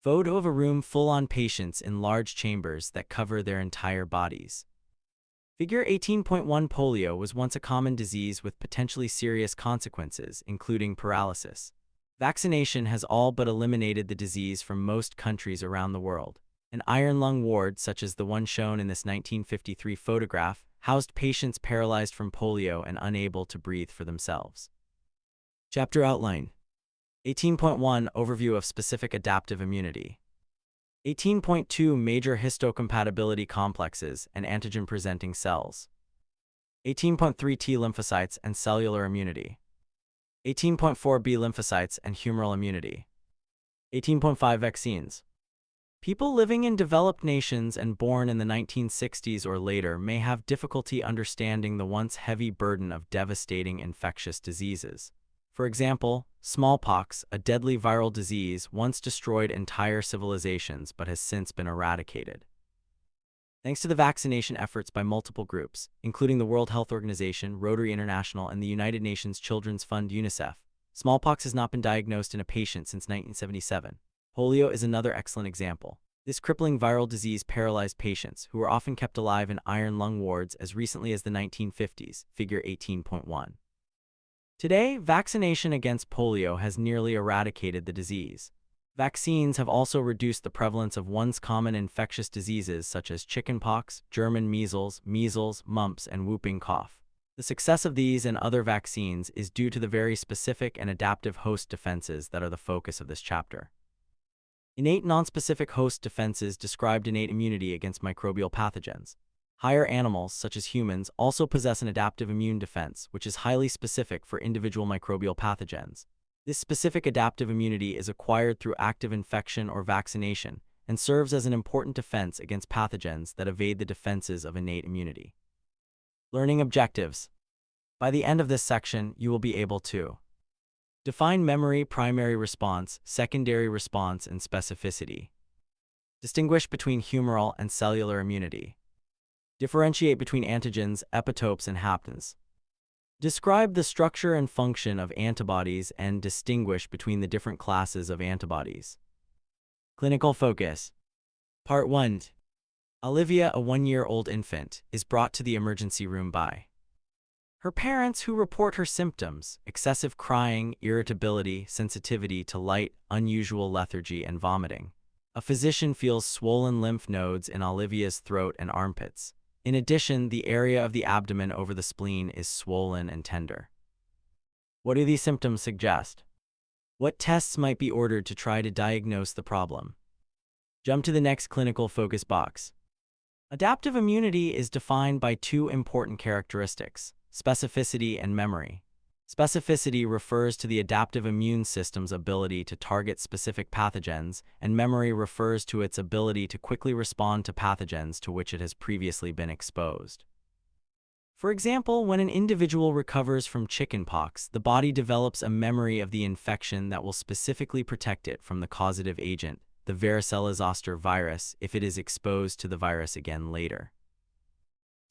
Photo of a room full on patients in large chambers that cover their entire bodies. Figure 18.1. Polio was once a common disease with potentially serious consequences, including paralysis. Vaccination has all but eliminated the disease from most countries around the world. An iron lung ward, such as the one shown in this 1953 photograph, housed patients paralyzed from polio and unable to breathe for themselves. Chapter outline. 18.1 Overview of specific adaptive immunity. 18.2 Major histocompatibility complexes and antigen-presenting cells. 18.3 T lymphocytes and cellular immunity. 18.4 B lymphocytes and humoral immunity. 18.5 Vaccines. People living in developed nations and born in the 1960s or later may have difficulty understanding the once heavy burden of devastating infectious diseases. For example, smallpox, a deadly viral disease, once destroyed entire civilizations but has since been eradicated. Thanks to the vaccination efforts by multiple groups, including the World Health Organization, Rotary International, and the United Nations Children's Fund UNICEF, smallpox has not been diagnosed in a patient since 1977. Polio is another excellent example. This crippling viral disease paralyzed patients, who were often kept alive in iron lung wards as recently as the 1950s, figure 18.1. Today, vaccination against polio has nearly eradicated the disease. Vaccines have also reduced the prevalence of once common infectious diseases such as chickenpox, German measles, mumps, and whooping cough. The success of these and other vaccines is due to the very specific and adaptive host defenses that are the focus of this chapter. Innate nonspecific host defenses described innate immunity against microbial pathogens. Higher animals, such as humans, also possess an adaptive immune defense, which is highly specific for individual microbial pathogens. This specific adaptive immunity is acquired through active infection or vaccination and serves as an important defense against pathogens that evade the defenses of innate immunity. Learning objectives. By the end of this section, you will be able to define memory, primary response, secondary response, and specificity. Distinguish between humoral and cellular immunity. Differentiate between antigens, epitopes, and haptens. Describe the structure and function of antibodies and distinguish between the different classes of antibodies. Clinical focus. Part 1. Olivia, a 1-year-old infant, is brought to the emergency room by her parents, who report her symptoms: excessive crying, irritability, sensitivity to light, unusual lethargy, and vomiting. A physician feels swollen lymph nodes in Olivia's throat and armpits. In addition, the area of the abdomen over the spleen is swollen and tender. What do these symptoms suggest? What tests might be ordered to try to diagnose the problem? Jump to the next clinical focus box. Adaptive immunity is defined by two important characteristics: specificity and memory. Specificity refers to the adaptive immune system's ability to target specific pathogens, and memory refers to its ability to quickly respond to pathogens to which it has previously been exposed. For example, when an individual recovers from chickenpox, the body develops a memory of the infection that will specifically protect it from the causative agent, the varicella-zoster virus, if it is exposed to the virus again later.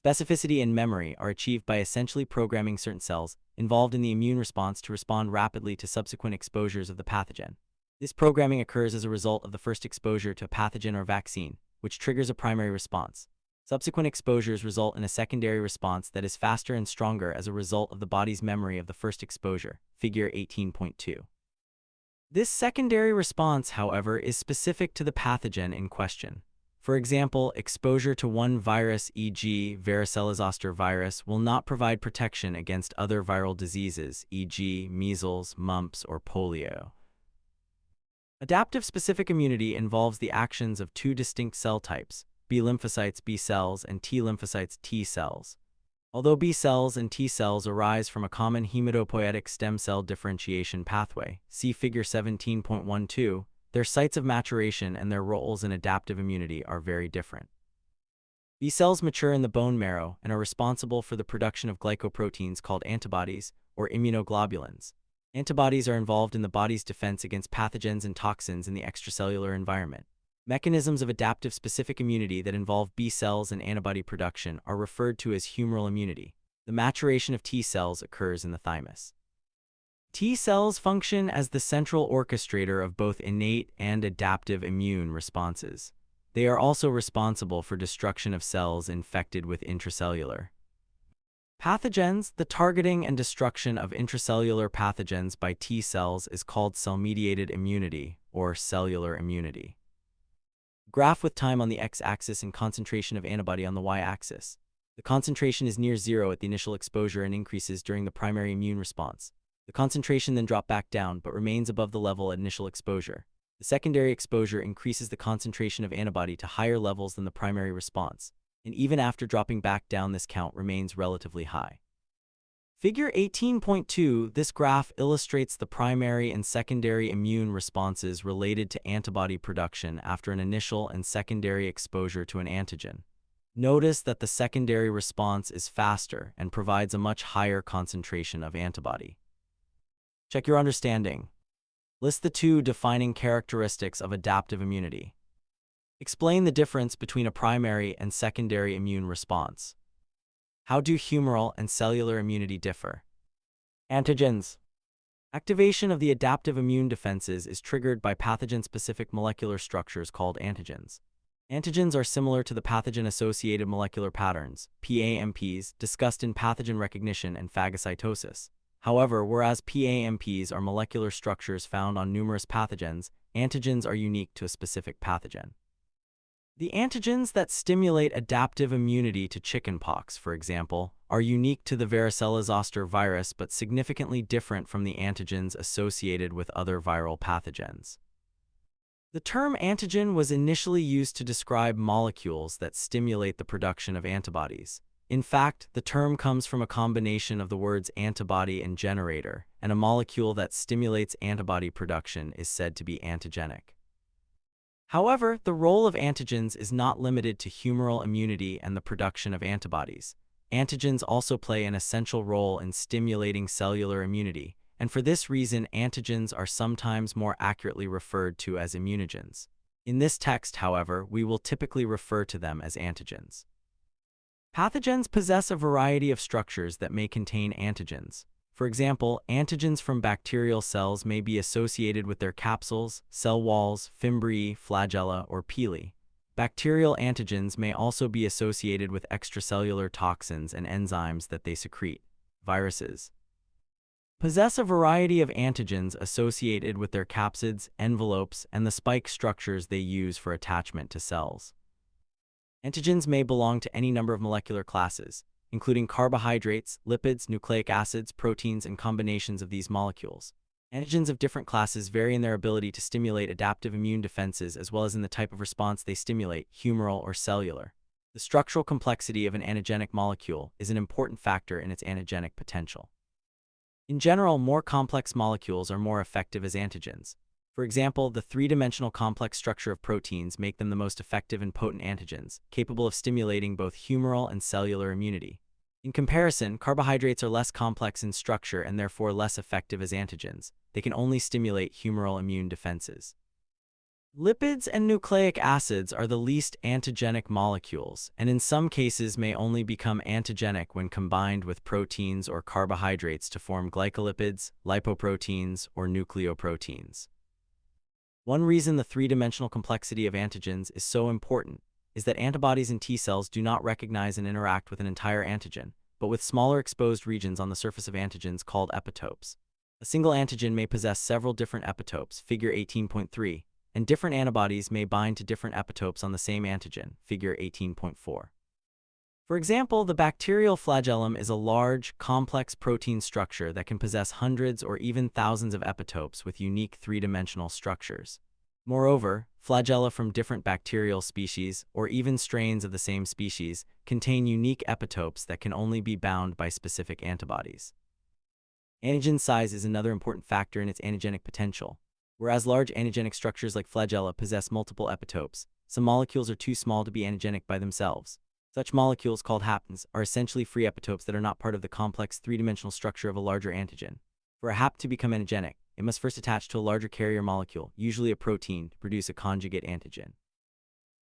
Specificity and memory are achieved by essentially programming certain cells involved in the immune response to respond rapidly to subsequent exposures of the pathogen. This programming occurs as a result of the first exposure to a pathogen or vaccine, which triggers a primary response. Subsequent exposures result in a secondary response that is faster and stronger as a result of the body's memory of the first exposure, figure 18.2. This secondary response, however, is specific to the pathogen in question. For example, exposure to one virus, e.g., varicella-zoster virus, will not provide protection against other viral diseases, e.g., measles, mumps, or polio. Adaptive specific immunity involves the actions of two distinct cell types: B lymphocytes, B cells, and T lymphocytes, T cells. Although B cells and T cells arise from a common hematopoietic stem cell differentiation pathway, see figure 17.12, their sites of maturation and their roles in adaptive immunity are very different. B cells mature in the bone marrow and are responsible for the production of glycoproteins called antibodies, or immunoglobulins. Antibodies are involved in the body's defense against pathogens and toxins in the extracellular environment. Mechanisms of adaptive specific immunity that involve B cells and antibody production are referred to as humoral immunity. The maturation of T cells occurs in the thymus. T cells function as the central orchestrator of both innate and adaptive immune responses. They are also responsible for destruction of cells infected with intracellular pathogens. The targeting and destruction of intracellular pathogens by T cells is called cell-mediated immunity, or cellular immunity. Graph with time on the x-axis and concentration of antibody on the y-axis. The concentration is near zero at the initial exposure and increases during the primary immune response. The concentration then drops back down but remains above the level at initial exposure. The secondary exposure increases the concentration of antibody to higher levels than the primary response, and even after dropping back down, this count remains relatively high. Figure 18.2. This graph illustrates the primary and secondary immune responses related to antibody production after an initial and secondary exposure to an antigen. Notice that the secondary response is faster and provides a much higher concentration of antibody. Check your understanding. List the two defining characteristics of adaptive immunity. Explain the difference between a primary and secondary immune response. How do humoral and cellular immunity differ? Antigens. Activation of the adaptive immune defenses is triggered by pathogen-specific molecular structures called antigens. Antigens are similar to the pathogen-associated molecular patterns, PAMPs, discussed in pathogen recognition and phagocytosis. However, whereas PAMPs are molecular structures found on numerous pathogens, antigens are unique to a specific pathogen. The antigens that stimulate adaptive immunity to chickenpox, for example, are unique to the varicella-zoster virus but significantly different from the antigens associated with other viral pathogens. The term antigen was initially used to describe molecules that stimulate the production of antibodies. In fact, the term comes from a combination of the words antibody and generator, and a molecule that stimulates antibody production is said to be antigenic. However, the role of antigens is not limited to humoral immunity and the production of antibodies. Antigens also play an essential role in stimulating cellular immunity, and for this reason, antigens are sometimes more accurately referred to as immunogens. In this text, however, we will typically refer to them as antigens. Pathogens possess a variety of structures that may contain antigens. For example, antigens from bacterial cells may be associated with their capsules, cell walls, fimbriae, flagella, or pili. Bacterial antigens may also be associated with extracellular toxins and enzymes that they secrete. Viruses possess a variety of antigens associated with their capsids, envelopes, and the spike structures they use for attachment to cells. Antigens may belong to any number of molecular classes, including carbohydrates, lipids, nucleic acids, proteins, and combinations of these molecules. Antigens of different classes vary in their ability to stimulate adaptive immune defenses as well as in the type of response they stimulate, humoral or cellular. The structural complexity of an antigenic molecule is an important factor in its antigenic potential. In general, more complex molecules are more effective as antigens. For example, the three-dimensional complex structure of proteins make them the most effective and potent antigens, capable of stimulating both humoral and cellular immunity. In comparison, carbohydrates are less complex in structure and therefore less effective as antigens. They can only stimulate humoral immune defenses. Lipids and nucleic acids are the least antigenic molecules, and in some cases may only become antigenic when combined with proteins or carbohydrates to form glycolipids, lipoproteins, or nucleoproteins. One reason the three-dimensional complexity of antigens is so important is that antibodies and T cells do not recognize and interact with an entire antigen, but with smaller exposed regions on the surface of antigens called epitopes. A single antigen may possess several different epitopes, figure 18.3, and different antibodies may bind to different epitopes on the same antigen, figure 18.4. For example, the bacterial flagellum is a large, complex protein structure that can possess hundreds or even thousands of epitopes with unique three-dimensional structures. Moreover, flagella from different bacterial species, or even strains of the same species, contain unique epitopes that can only be bound by specific antibodies. Antigen size is another important factor in its antigenic potential. Whereas large antigenic structures like flagella possess multiple epitopes, some molecules are too small to be antigenic by themselves. Such molecules, called haptens, are essentially free epitopes that are not part of the complex three-dimensional structure of a larger antigen. For a hapten to become antigenic, it must first attach to a larger carrier molecule, usually a protein, to produce a conjugate antigen.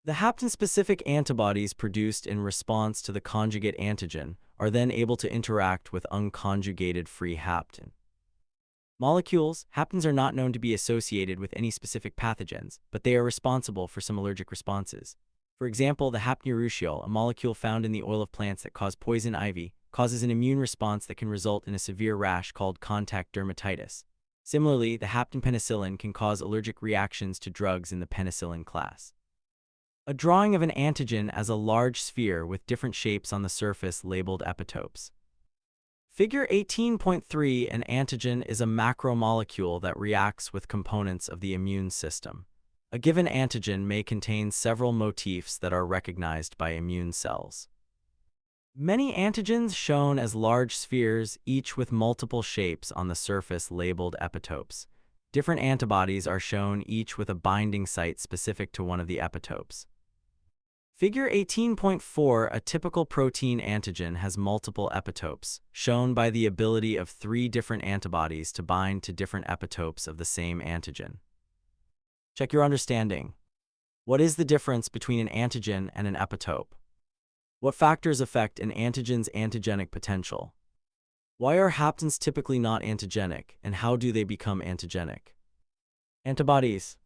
The hapten-specific antibodies produced in response to the conjugate antigen are then able to interact with unconjugated free hapten. Molecules, haptens are not known to be associated with any specific pathogens, but they are responsible for some allergic responses. For example, the hapniurushiol, a molecule found in the oil of plants that cause poison ivy, causes an immune response that can result in a severe rash called contact dermatitis. Similarly, the hapten penicillin can cause allergic reactions to drugs in the penicillin class. A drawing of an antigen as a large sphere with different shapes on the surface labeled epitopes. Figure 18.3. An antigen is a macromolecule that reacts with components of the immune system. A given antigen may contain several motifs that are recognized by immune cells. Many antigens shown as large spheres, each with multiple shapes on the surface labeled epitopes. Different antibodies are shown each with a binding site specific to one of the epitopes. Figure 18.4. A typical protein antigen has multiple epitopes, shown by the ability of 3 different antibodies to bind to different epitopes of the same antigen. Check your understanding. What is the difference between an antigen and an epitope? What factors affect an antigen's antigenic potential? Why are haptens typically not antigenic, and how do they become antigenic? Antibodies.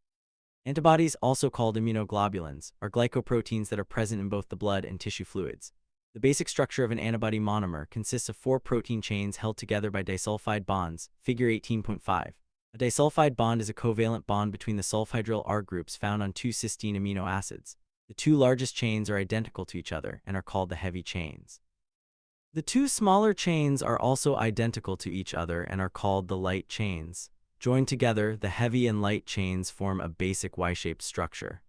Antibodies, also called immunoglobulins, are glycoproteins that are present in both the blood and tissue fluids. The basic structure of an antibody monomer consists of 4 protein chains held together by disulfide bonds, figure 18.5. A disulfide bond is a covalent bond between the sulfhydryl R groups found on 2 cysteine amino acids. The 2 largest chains are identical to each other and are called the heavy chains. The 2 smaller chains are also identical to each other and are called the light chains. Joined together, the heavy and light chains form a basic Y-shaped structure.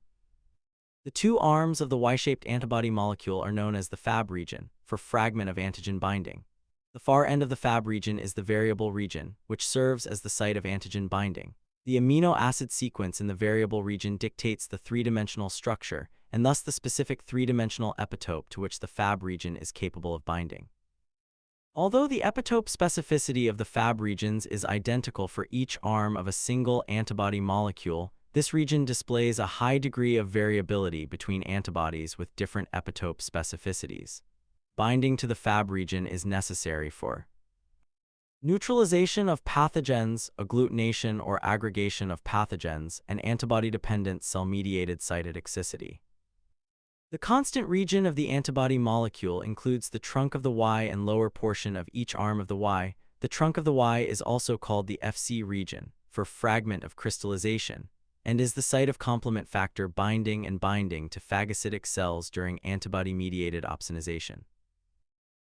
The 2 arms of the Y-shaped antibody molecule are known as the Fab region, for fragment of antigen binding. The far end of the Fab region is the variable region, which serves as the site of antigen binding. The amino acid sequence in the variable region dictates the 3-dimensional structure, and thus the specific 3-dimensional epitope to which the Fab region is capable of binding. Although the epitope specificity of the Fab regions is identical for each arm of a single antibody molecule, this region displays a high degree of variability between antibodies with different epitope specificities. Binding to the Fab region is necessary for neutralization of pathogens, agglutination or aggregation of pathogens, and antibody-dependent cell-mediated cytotoxicity. The constant region of the antibody molecule includes the trunk of the Y and lower portion of each arm of the Y. The trunk of the Y is also called the FC region, for fragment of crystallization, and is the site of complement factor binding and binding to phagocytic cells during antibody-mediated opsonization.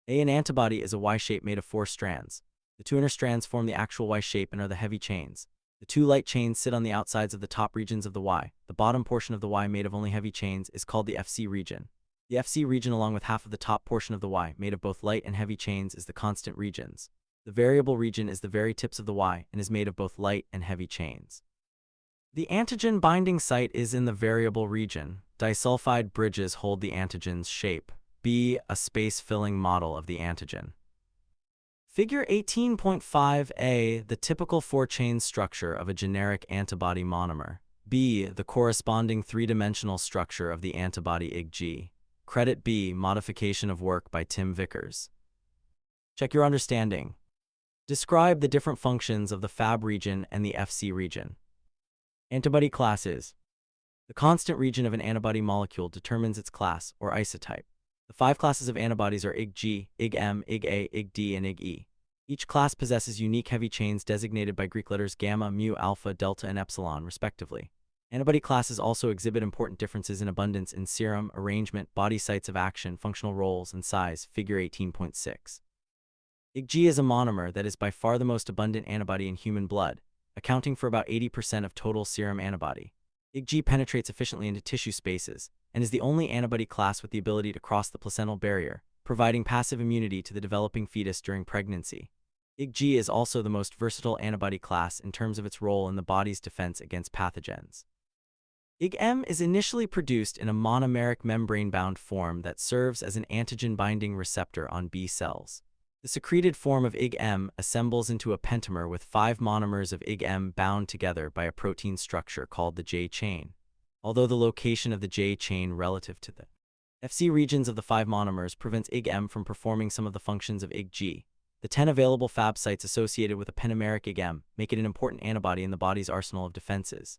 An antibody is a Y shape made of 4 strands. The 2 inner strands form the actual Y shape and are the heavy chains. The 2 light chains sit on the outsides of the top regions of the Y. The bottom portion of the Y made of only heavy chains is called the FC region. The FC region, along with half of the top portion of the Y made of both light and heavy chains, is the constant regions. The variable region is the very tips of the Y and is made of both light and heavy chains. The antigen binding site is in the variable region. Disulfide bridges hold the antigen's shape. B. A space-filling model of the antigen. Figure 18.5a. The typical 4-chain structure of a generic antibody monomer. B. The corresponding 3-dimensional structure of the antibody IgG. Credit B. Modification of work by Tim Vickers. Check your understanding. Describe the different functions of the Fab region and the FC region. Antibody classes. The constant region of an antibody molecule determines its class, or isotype. The 5 classes of antibodies are IgG, IgM, IgA, IgD, and IgE. Each class possesses unique heavy chains designated by Greek letters gamma, mu, alpha, delta, and epsilon, respectively. Antibody classes also exhibit important differences in abundance in serum, arrangement, body sites of action, functional roles, and size, figure 18.6. IgG is a monomer that is by far the most abundant antibody in human blood, accounting for about 80% of total serum antibody. IgG penetrates efficiently into tissue spaces, and is the only antibody class with the ability to cross the placental barrier, providing passive immunity to the developing fetus during pregnancy. IgG is also the most versatile antibody class in terms of its role in the body's defense against pathogens. IgM is initially produced in a monomeric membrane-bound form that serves as an antigen-binding receptor on B cells. The secreted form of IgM assembles into a pentamer with 5 monomers of IgM bound together by a protein structure called the J chain. Although the location of the J chain relative to the FC regions of the 5 monomers prevents IgM from performing some of the functions of IgG, The 10 available Fab sites associated with a pentameric IgM make it an important antibody in the body's arsenal of defenses.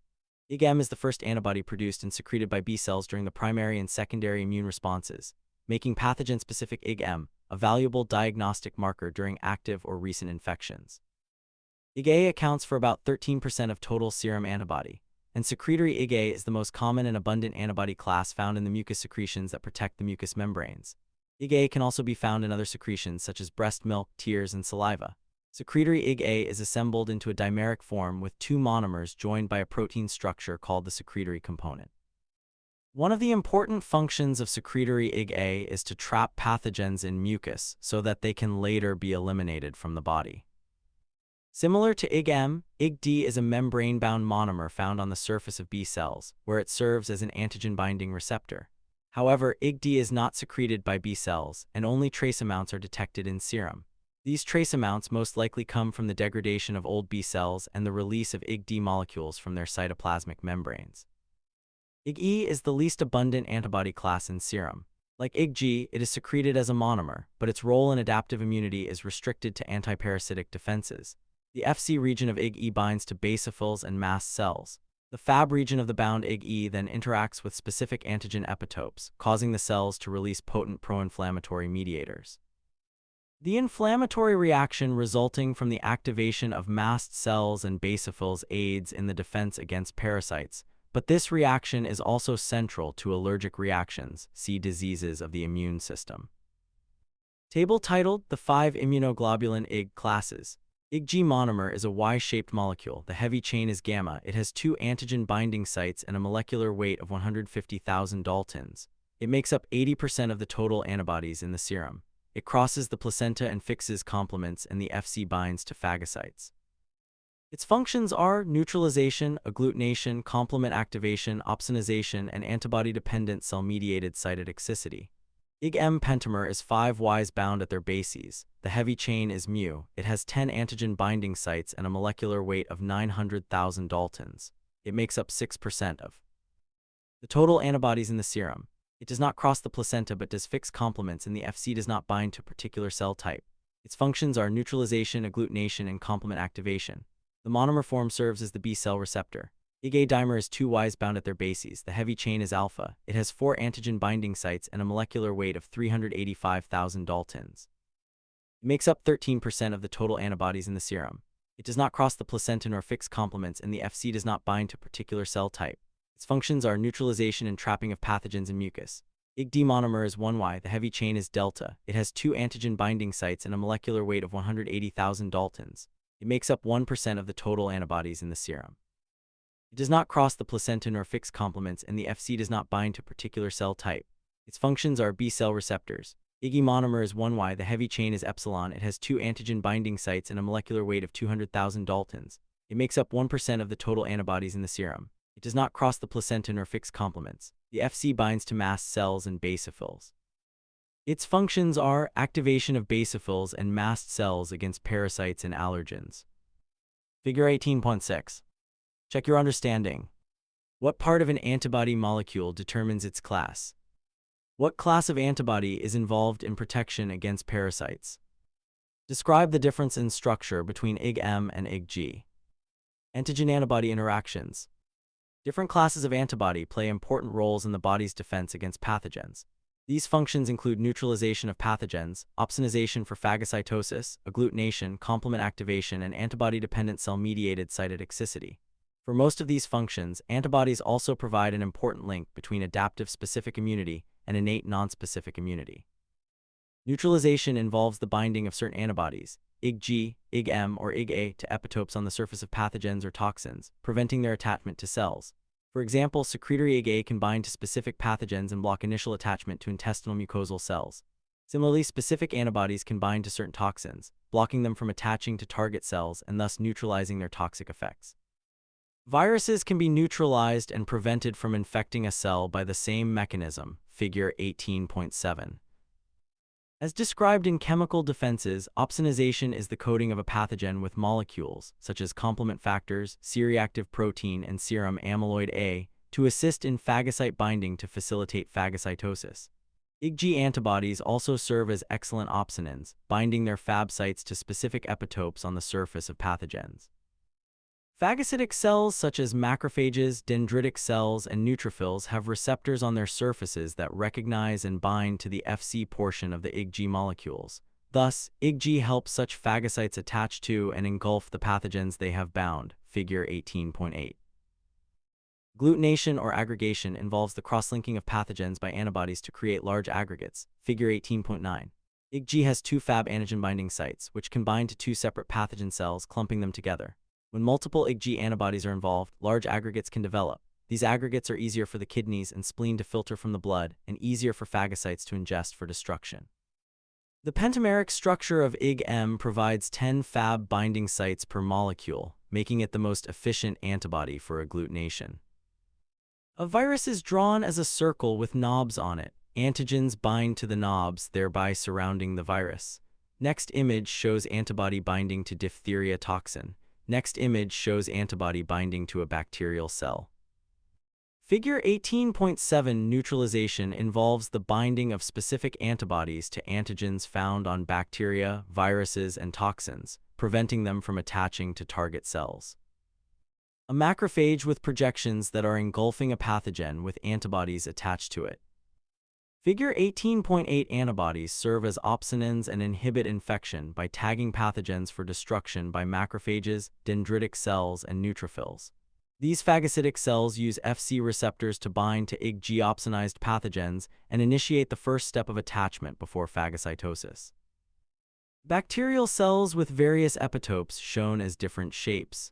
IgM is the first antibody produced and secreted by B cells during the primary and secondary immune responses, making pathogen-specific IgM a valuable diagnostic marker during active or recent infections. IgA accounts for about 13% of total serum antibody, and secretory IgA is the most common and abundant antibody class found in the mucus secretions that protect the mucous membranes. IgA can also be found in other secretions such as breast milk, tears, and saliva. Secretory IgA is assembled into a dimeric form with two monomers joined by a protein structure called the secretory component. One of the important functions of secretory IgA is to trap pathogens in mucus so that they can later be eliminated from the body. Similar to IgM, IgD is a membrane-bound monomer found on the surface of B cells, where it serves as an antigen-binding receptor. However, IgD is not secreted by B cells, and only trace amounts are detected in serum. These trace amounts most likely come from the degradation of old B cells and the release of IgD molecules from their cytoplasmic membranes. IgE is the least abundant antibody class in serum. Like IgG, it is secreted as a monomer, but its role in adaptive immunity is restricted to antiparasitic defenses. The Fc region of IgE binds to basophils and mast cells. The Fab region of the bound IgE then interacts with specific antigen epitopes, causing the cells to release potent pro-inflammatory mediators. The inflammatory reaction resulting from the activation of mast cells and basophils aids in the defense against parasites, but this reaction is also central to allergic reactions, see diseases of the immune system. Table titled The 5 Immunoglobulin Ig Classes. IgG monomer is a Y-shaped molecule. The heavy chain is gamma. It has two antigen binding sites and a molecular weight of 150,000 Daltons. It makes up 80% of the total antibodies in the serum. It crosses the placenta and fixes complements, and the Fc binds to phagocytes. Its functions are neutralization, agglutination, complement activation, opsonization, and antibody-dependent cell-mediated cytotoxicity. IgM pentamer is 5 Ys bound at their bases. The heavy chain is mu. It has 10 antigen binding sites and a molecular weight of 900,000 Daltons. It makes up 6% of the total antibodies in the serum. It does not cross the placenta but does fix complements, and the Fc does not bind to a particular cell type. Its functions are neutralization, agglutination, and complement activation. The monomer form serves as the B cell receptor. IgA dimer is 2 Ys bound at their bases. The heavy chain is alpha. It has 4 antigen binding sites and a molecular weight of 385,000 Daltons. It makes up 13% of the total antibodies in the serum. It does not cross the placenta nor fix complements, and the Fc does not bind to a particular cell type. Its functions are neutralization and trapping of pathogens in mucus. IgD monomer is 1 Y. The heavy chain is delta. It has 2 antigen binding sites and a molecular weight of 180,000 Daltons. It makes up 1% of the total antibodies in the serum. It does not cross the placenta nor fix complements, and the Fc does not bind to a particular cell type. Its functions are B cell receptors. IgE monomer is 1 Y. The heavy chain is epsilon. It has 2 antigen binding sites and a molecular weight of 200,000 Daltons. It makes up 1% of the total antibodies in the serum. It does not cross the placenta nor fix complements. The Fc binds to mast cells and basophils. Its functions are activation of basophils and mast cells against parasites and allergens. Figure 18.6. Check your understanding. What part of an antibody molecule determines its class? What class of antibody is involved in protection against parasites? Describe the difference in structure between IgM and IgG. Antigen-antibody interactions. Different classes of antibody play important roles in the body's defense against pathogens. These functions include neutralization of pathogens, opsonization for phagocytosis, agglutination, complement activation, and antibody-dependent cell-mediated cytotoxicity. For most of these functions, antibodies also provide an important link between adaptive specific immunity and innate nonspecific immunity. Neutralization involves the binding of certain antibodies, IgG, IgM, or IgA, to epitopes on the surface of pathogens or toxins, preventing their attachment to cells. For example, secretory IgA can bind to specific pathogens and block initial attachment to intestinal mucosal cells. Similarly, specific antibodies can bind to certain toxins, blocking them from attaching to target cells and thus neutralizing their toxic effects. Viruses can be neutralized and prevented from infecting a cell by the same mechanism, figure 18.7. As described in chemical defenses, opsonization is the coating of a pathogen with molecules, such as complement factors, C-reactive protein, and serum amyloid A, to assist in phagocyte binding to facilitate phagocytosis. IgG antibodies also serve as excellent opsonins, binding their Fab sites to specific epitopes on the surface of pathogens. Phagocytic cells such as macrophages, dendritic cells, and neutrophils have receptors on their surfaces that recognize and bind to the Fc portion of the IgG molecules. Thus, IgG helps such phagocytes attach to and engulf the pathogens they have bound, figure 18.8. Agglutination or aggregation involves the cross-linking of pathogens by antibodies to create large aggregates, figure 18.9. IgG has two Fab antigen binding sites, which can bind to two separate pathogen cells, clumping them together. When multiple IgG antibodies are involved, large aggregates can develop. These aggregates are easier for the kidneys and spleen to filter from the blood, and easier for phagocytes to ingest for destruction. The pentameric structure of IgM provides 10 Fab binding sites per molecule, making it the most efficient antibody for agglutination. A virus is drawn as a circle with knobs on it. Antigens bind to the knobs, thereby surrounding the virus. Next image shows antibody binding to diphtheria toxin. Next image shows antibody binding to a bacterial cell. Figure 18.7 neutralization involves the binding of specific antibodies to antigens found on bacteria, viruses, and toxins, preventing them from attaching to target cells. A macrophage with projections that are engulfing a pathogen with antibodies attached to it. Figure 18.8 antibodies serve as opsonins and inhibit infection by tagging pathogens for destruction by macrophages, dendritic cells, and neutrophils. These phagocytic cells use Fc receptors to bind to IgG opsonized pathogens and initiate the first step of attachment before phagocytosis. Bacterial cells with various epitopes shown as different shapes.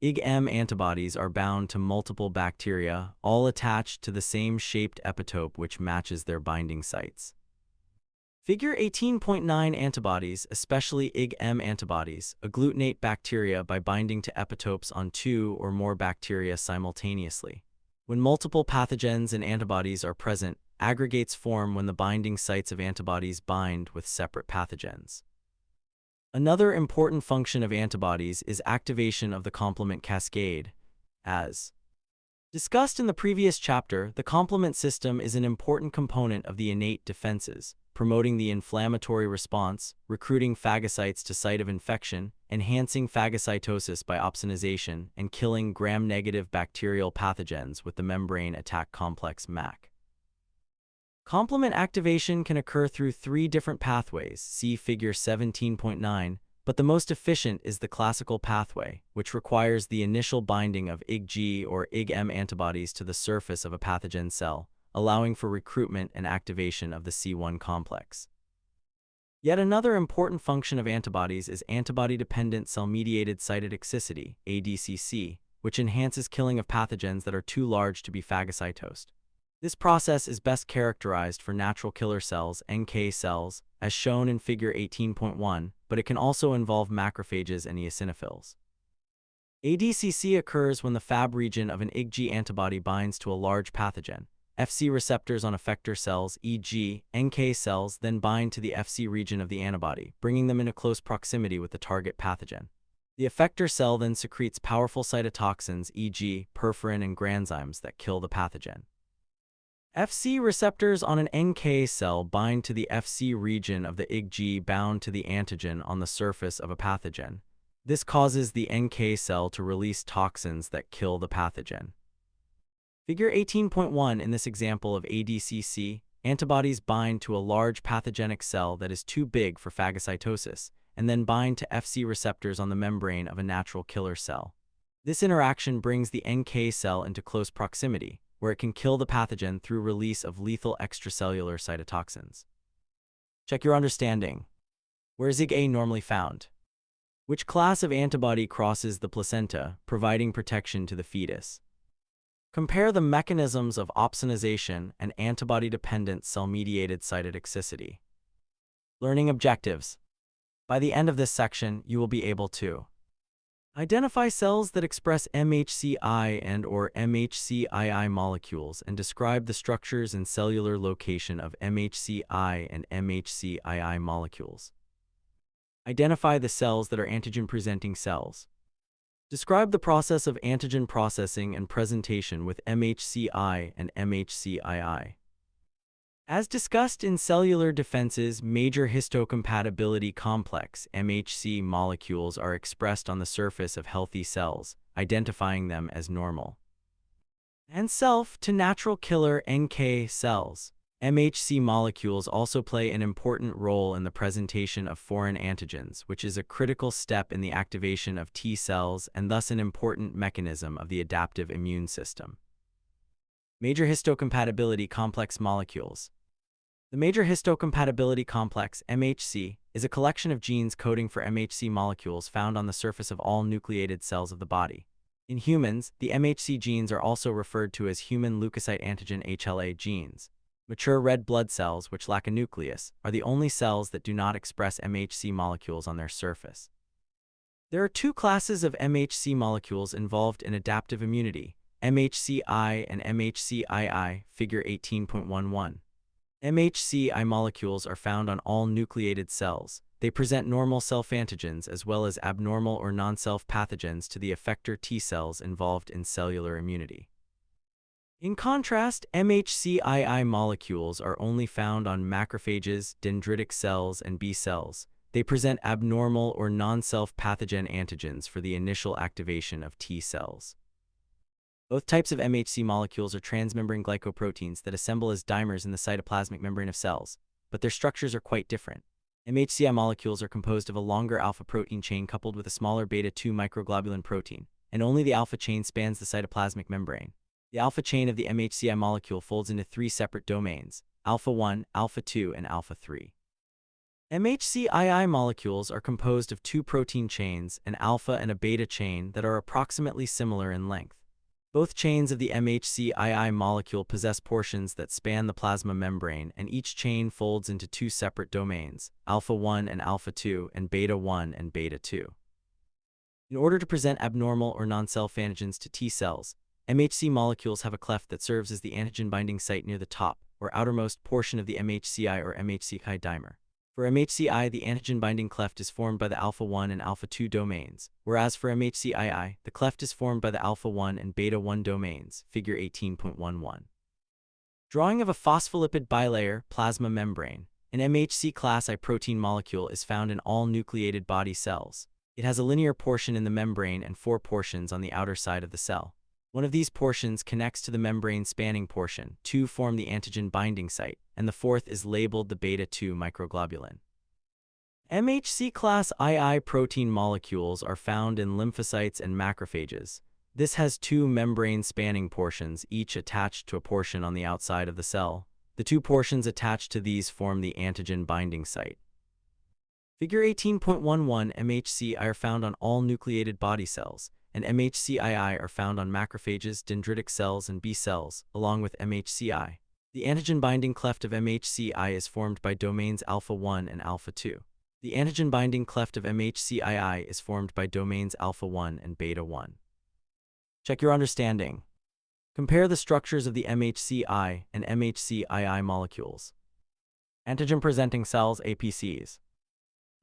IgM antibodies are bound to multiple bacteria, all attached to the same shaped epitope which matches their binding sites. Figure 18.9 antibodies, especially IgM antibodies, agglutinate bacteria by binding to epitopes on two or more bacteria simultaneously. When multiple pathogens and antibodies are present, aggregates form when the binding sites of antibodies bind with separate pathogens. Another important function of antibodies is activation of the complement cascade. As discussed in the previous chapter, the complement system is an important component of the innate defenses, promoting the inflammatory response, recruiting phagocytes to site of infection, enhancing phagocytosis by opsonization, and killing gram-negative bacterial pathogens with the membrane attack complex MAC. Complement activation can occur through three different pathways, see figure 17.9, but the most efficient is the classical pathway, which requires the initial binding of IgG or IgM antibodies to the surface of a pathogen cell, allowing for recruitment and activation of the C1 complex. Yet another important function of antibodies is antibody-dependent cell-mediated cytotoxicity, ADCC, which enhances killing of pathogens that are too large to be phagocytosed. This process is best characterized for natural killer cells, NK cells, as shown in figure 18.1, but it can also involve macrophages and eosinophils. ADCC occurs when the Fab region of an IgG antibody binds to a large pathogen. Fc receptors on effector cells, e.g., NK cells, then bind to the Fc region of the antibody, bringing them into close proximity with the target pathogen. The effector cell then secretes powerful cytotoxins, e.g., perforin and granzymes, that kill the pathogen. Fc receptors on an NK cell bind to the Fc region of the IgG bound to the antigen on the surface of a pathogen. This causes the NK cell to release toxins that kill the pathogen. Figure 18.1 in this example of ADCC, antibodies bind to a large pathogenic cell that is too big for phagocytosis, and then bind to Fc receptors on the membrane of a natural killer cell. This interaction brings the NK cell into close proximity, where it can kill the pathogen through release of lethal extracellular cytotoxins. Check your understanding. Where is IgA normally found? Which class of antibody crosses the placenta, providing protection to the fetus? Compare the mechanisms of opsonization and antibody-dependent cell-mediated cytotoxicity. Learning objectives. By the end of this section, you will be able to identify cells that express MHC-I and/or MHC-II molecules and describe the structures and cellular location of MHC-I and MHC-II molecules. Identify the cells that are antigen-presenting cells. Describe the process of antigen processing and presentation with MHC-I and MHC-II. As discussed in cellular defenses, major histocompatibility complex (MHC) molecules are expressed on the surface of healthy cells, identifying them as normal. And self to natural killer NK cells. MHC molecules also play an important role in the presentation of foreign antigens, which is a critical step in the activation of T cells and thus an important mechanism of the adaptive immune system. Major histocompatibility complex molecules. The major histocompatibility complex, MHC, is a collection of genes coding for MHC molecules found on the surface of all nucleated cells of the body. In humans, the MHC genes are also referred to as human leukocyte antigen HLA genes. Mature red blood cells, which lack a nucleus, are the only cells that do not express MHC molecules on their surface. There are two classes of MHC molecules involved in adaptive immunity, MHC-I and MHC-II, figure 18.11. MHC-I molecules are found on all nucleated cells. They present normal self-antigens as well as abnormal or non-self pathogens to the effector T cells involved in cellular immunity. In contrast, MHC-II molecules are only found on macrophages, dendritic cells, and B cells. They present abnormal or non-self pathogen antigens for the initial activation of T cells. Both types of MHC molecules are transmembrane glycoproteins that assemble as dimers in the cytoplasmic membrane of cells, but their structures are quite different. MHCI molecules are composed of a longer alpha protein chain coupled with a smaller beta-2 microglobulin protein, and only the alpha chain spans the cytoplasmic membrane. The alpha chain of the MHCI molecule folds into three separate domains, alpha-1, alpha-2, and alpha-3. MHCII molecules are composed of two protein chains, an alpha and a beta chain, that are approximately similar in length. Both chains of the MHCII molecule possess portions that span the plasma membrane, and each chain folds into two separate domains, alpha-1 and alpha-2, and beta-1 and beta-2. In order to present abnormal or non-self antigens to T cells, MHC molecules have a cleft that serves as the antigen-binding site near the top, or outermost, portion of the MHCI or MHCI dimer. For MHCI, the antigen-binding cleft is formed by the alpha-1 and alpha-2 domains, whereas for MHCII, the cleft is formed by the alpha-1 and beta-1 domains, figure 18.11. Drawing of a phospholipid bilayer plasma membrane. An MHC class I protein molecule is found in all nucleated body cells. It has a linear portion in the membrane and four portions on the outer side of the cell. One of these portions connects to the membrane-spanning portion, two form the antigen-binding site, and the fourth is labeled the beta-2 microglobulin. MHC class II protein molecules are found in lymphocytes and macrophages. This has two membrane-spanning portions, each attached to a portion on the outside of the cell. The two portions attached to these form the antigen-binding site. Figure 18.11 MHCI are found on all nucleated body cells, and MHCII are found on macrophages, dendritic cells, and B cells, along with MHCI. The antigen-binding cleft of MHCI is formed by domains alpha-1 and alpha-2. The antigen-binding cleft of MHCII is formed by domains alpha-1 and beta-1. Check your understanding. Compare the structures of the MHCI and MHCII molecules. Antigen-presenting cells, APCs.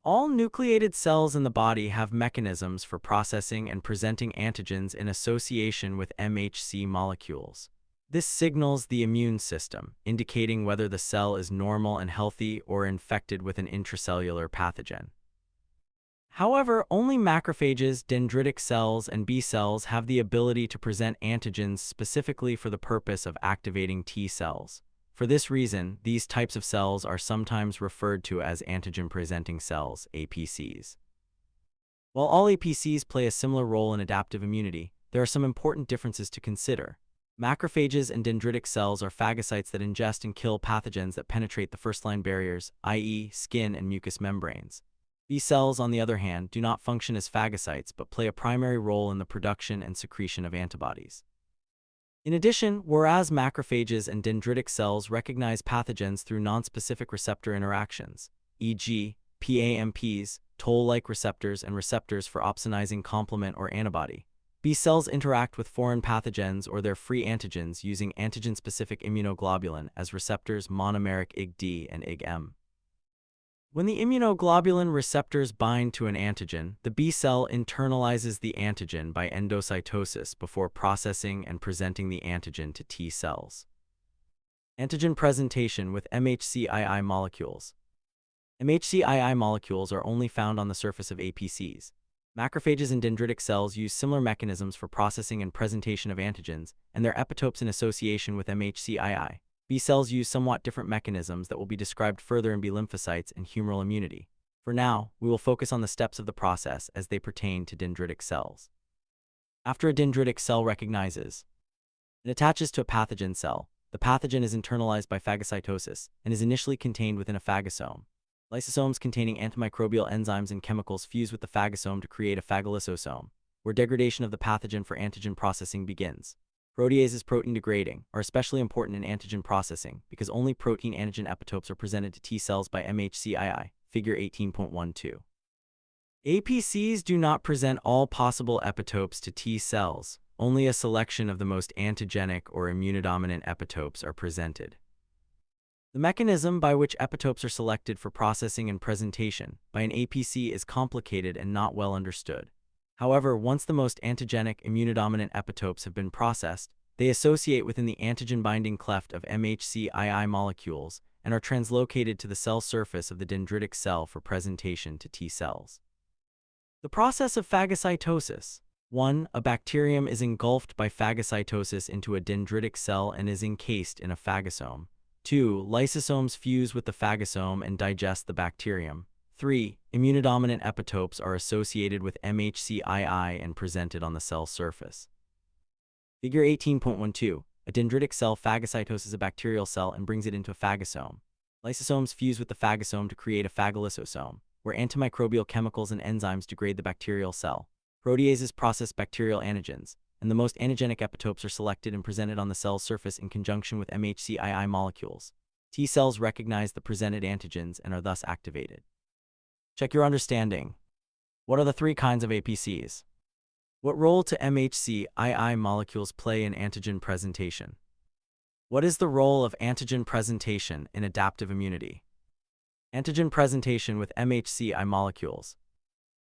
All nucleated cells in the body have mechanisms for processing and presenting antigens in association with MHC molecules. This signals the immune system, indicating whether the cell is normal and healthy or infected with an intracellular pathogen. However, only macrophages, dendritic cells, and B cells have the ability to present antigens specifically for the purpose of activating T cells. For this reason, these types of cells are sometimes referred to as antigen-presenting cells, APCs. While all APCs play a similar role in adaptive immunity, there are some important differences to consider. Macrophages and dendritic cells are phagocytes that ingest and kill pathogens that penetrate the first-line barriers, i.e., skin and mucous membranes. B cells, on the other hand, do not function as phagocytes but play a primary role in the production and secretion of antibodies. In addition, whereas macrophages and dendritic cells recognize pathogens through nonspecific receptor interactions, e.g., PAMPs, toll-like receptors and receptors for opsonizing complement or antibody, B cells interact with foreign pathogens or their free antigens using antigen-specific immunoglobulin as receptors monomeric Ig-D and Ig-M. When the immunoglobulin receptors bind to an antigen, the B cell internalizes the antigen by endocytosis before processing and presenting the antigen to T cells. Antigen presentation with MHC-II molecules. MHC-II molecules are only found on the surface of APCs. Macrophages and dendritic cells use similar mechanisms for processing and presentation of antigens, and their epitopes in association with MHC-II. B cells use somewhat different mechanisms that will be described further in B lymphocytes and humoral immunity. For now, we will focus on the steps of the process as they pertain to dendritic cells. After a dendritic cell recognizes and attaches to a pathogen cell, the pathogen is internalized by phagocytosis and is initially contained within a phagosome. Lysosomes containing antimicrobial enzymes and chemicals fuse with the phagosome to create a phagolysosome, where degradation of the pathogen for antigen processing begins. Proteases protein degrading are especially important in antigen processing because only protein-antigen epitopes are presented to T cells by MHC-II, figure 18.12. APCs do not present all possible epitopes to T cells. Only a selection of the most antigenic or immunodominant epitopes are presented. The mechanism by which epitopes are selected for processing and presentation by an APC is complicated and not well understood. However, once the most antigenic immunodominant epitopes have been processed, they associate within the antigen-binding cleft of MHC-II molecules and are translocated to the cell surface of the dendritic cell for presentation to T cells. The process of phagocytosis. 1. A bacterium is engulfed by phagocytosis into a dendritic cell and is encased in a phagosome. 2. Lysosomes fuse with the phagosome and digest the bacterium. 3. Immunodominant epitopes are associated with MHC-II and presented on the cell surface. Figure 18.12. A dendritic cell phagocytoses a bacterial cell and brings it into a phagosome. Lysosomes fuse with the phagosome to create a phagolysosome, where antimicrobial chemicals and enzymes degrade the bacterial cell. Proteases process bacterial antigens, and the most antigenic epitopes are selected and presented on the cell's surface in conjunction with MHC-II molecules. T cells recognize the presented antigens and are thus activated. Check your understanding. What are the three kinds of APCs? What role do MHC-II molecules play in antigen presentation? What is the role of antigen presentation in adaptive immunity? Antigen presentation with MHC-II molecules.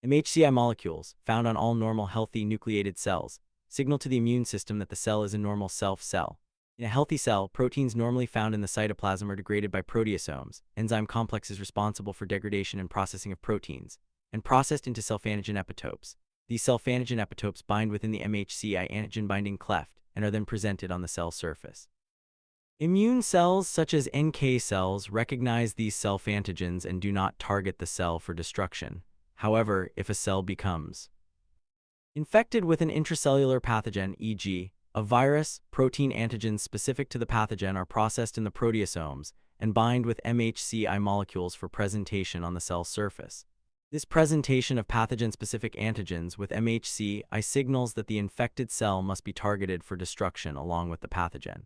MHC-I molecules, found on all normal healthy nucleated cells, signal to the immune system that the cell is a normal self-cell. In a healthy cell, proteins normally found in the cytoplasm are degraded by proteasomes, enzyme complexes responsible for degradation and processing of proteins, and processed into self-antigen epitopes. These self-antigen epitopes bind within the MHC-I antigen-binding cleft and are then presented on the cell surface. Immune cells, such as NK cells, recognize these self-antigens and do not target the cell for destruction. However, if a cell becomes infected with an intracellular pathogen, e.g., a virus, protein antigens specific to the pathogen are processed in the proteasomes and bind with MHC-I molecules for presentation on the cell surface. This presentation of pathogen-specific antigens with MHC-I signals that the infected cell must be targeted for destruction along with the pathogen.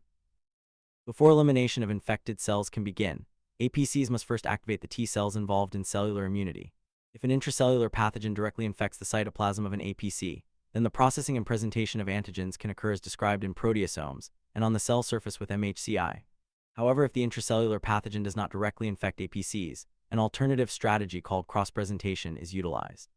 Before elimination of infected cells can begin, APCs must first activate the T cells involved in cellular immunity. If an intracellular pathogen directly infects the cytoplasm of an APC, then the processing and presentation of antigens can occur as described in proteasomes and on the cell surface with MHC-I. However, if the intracellular pathogen does not directly infect APCs, an alternative strategy called cross-presentation is utilized.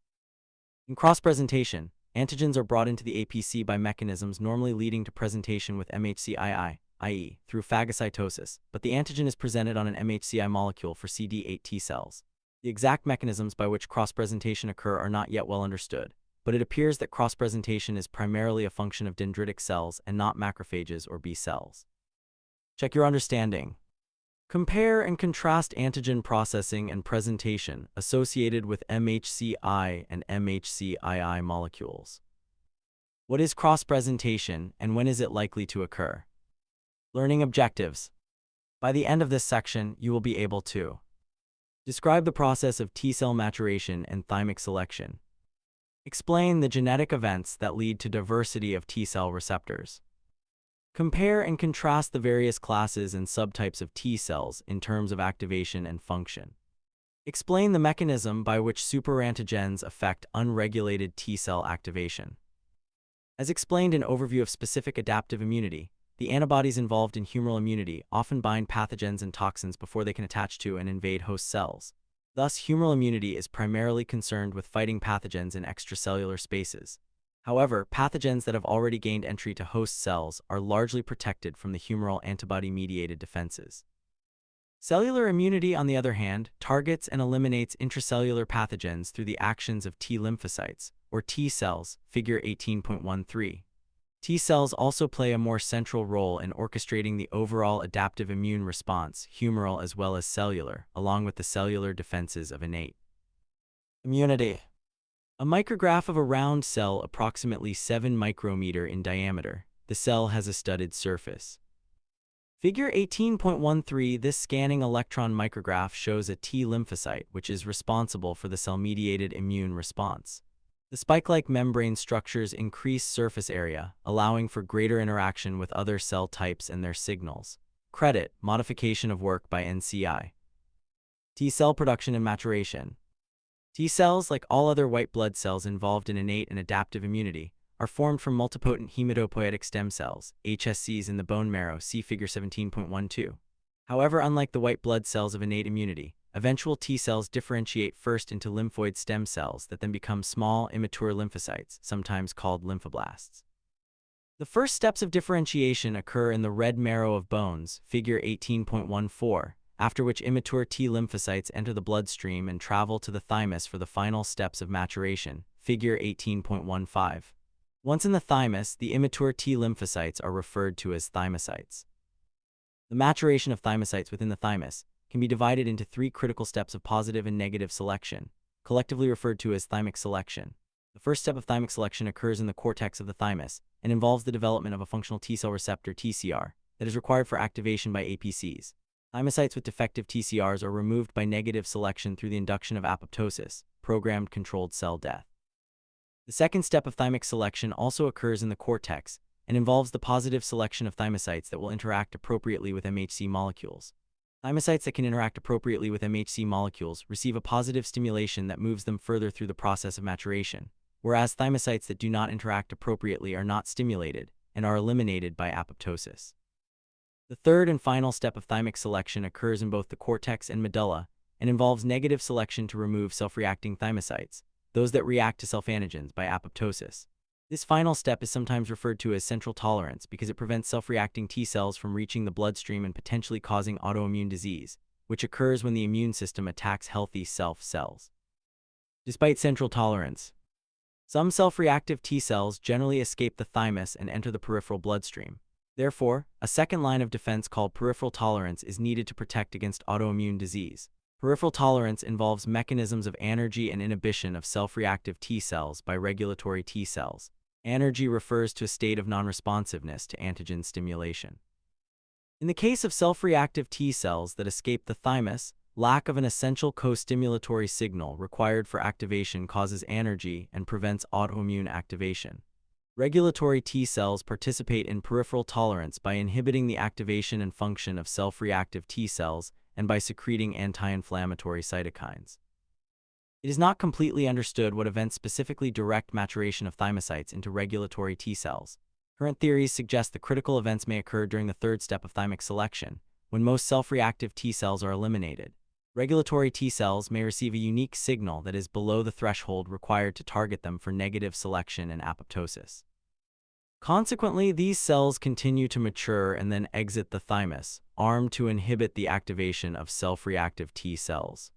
In cross-presentation, antigens are brought into the APC by mechanisms normally leading to presentation with MHC-II, i.e., through phagocytosis, but the antigen is presented on an MHC-I molecule for CD8 T cells. The exact mechanisms by which cross-presentation occur are not yet well understood, but it appears that cross-presentation is primarily a function of dendritic cells and not macrophages or B cells. Check your understanding. Compare and contrast antigen processing and presentation associated with MHC-I and MHC-II molecules. What is cross-presentation and when is it likely to occur? Learning objectives. By the end of this section, you will be able to describe the process of T-cell maturation and thymic selection. Explain the genetic events that lead to diversity of T-cell receptors. Compare and contrast the various classes and subtypes of T-cells in terms of activation and function. Explain the mechanism by which superantigens affect unregulated T-cell activation. As explained in Overview of Specific Adaptive Immunity, the antibodies involved in humoral immunity often bind pathogens and toxins before they can attach to and invade host cells. Thus, humoral immunity is primarily concerned with fighting pathogens in extracellular spaces. However, pathogens that have already gained entry to host cells are largely protected from the humoral antibody-mediated defenses. Cellular immunity, on the other hand, targets and eliminates intracellular pathogens through the actions of T lymphocytes, or T cells, figure 18.13. T cells also play a more central role in orchestrating the overall adaptive immune response, humoral as well as cellular, along with the cellular defenses of innate immunity. A micrograph of a round cell approximately 7 micrometer in diameter. The cell has a studded surface. Figure 18.13. This scanning electron micrograph shows a T lymphocyte, which is responsible for the cell-mediated immune response. The spike-like membrane structures increase surface area, allowing for greater interaction with other cell types and their signals. Credit: modification of work by NCI. T cell production and maturation. T cells, like all other white blood cells involved in innate and adaptive immunity, are formed from multipotent hematopoietic stem cells, HSCs, in the bone marrow, see figure 17.12. However, unlike the white blood cells of innate immunity, eventual T cells differentiate first into lymphoid stem cells that then become small, immature lymphocytes, sometimes called lymphoblasts. The first steps of differentiation occur in the red marrow of bones, figure 18.14, after which immature T lymphocytes enter the bloodstream and travel to the thymus for the final steps of maturation, figure 18.15. Once in the thymus, the immature T lymphocytes are referred to as thymocytes. The maturation of thymocytes within the thymus can be divided into 3 critical steps of positive and negative selection, collectively referred to as thymic selection. The first step of thymic selection occurs in the cortex of the thymus and involves the development of a functional T cell receptor, TCR, that is required for activation by APCs. Thymocytes with defective TCRs are removed by negative selection through the induction of apoptosis, programmed controlled cell death. The second step of thymic selection also occurs in the cortex and involves the positive selection of thymocytes that will interact appropriately with MHC molecules. Thymocytes that can interact appropriately with MHC molecules receive a positive stimulation that moves them further through the process of maturation, whereas thymocytes that do not interact appropriately are not stimulated and are eliminated by apoptosis. The third and final step of thymic selection occurs in both the cortex and medulla and involves negative selection to remove self-reacting thymocytes, those that react to self-antigens, by apoptosis. This final step is sometimes referred to as central tolerance because it prevents self-reacting T cells from reaching the bloodstream and potentially causing autoimmune disease, which occurs when the immune system attacks healthy cells. Despite central tolerance, some self-reactive T cells generally escape the thymus and enter the peripheral bloodstream. Therefore, a second line of defense called peripheral tolerance is needed to protect against autoimmune disease. Peripheral tolerance involves mechanisms of anergy and inhibition of self-reactive T cells by regulatory T cells. Anergy refers to a state of non-responsiveness to antigen stimulation. In the case of self-reactive T cells that escape the thymus, lack of an essential co-stimulatory signal required for activation causes anergy and prevents autoimmune activation. Regulatory T cells participate in peripheral tolerance by inhibiting the activation and function of self-reactive T cells and by secreting anti-inflammatory cytokines. It is not completely understood what events specifically direct maturation of thymocytes into regulatory T cells. Current theories suggest the critical events may occur during the third step of thymic selection, when most self-reactive T cells are eliminated. Regulatory T cells may receive a unique signal that is below the threshold required to target them for negative selection and apoptosis. Consequently, these cells continue to mature and then exit the thymus, armed to inhibit the activation of self-reactive T cells.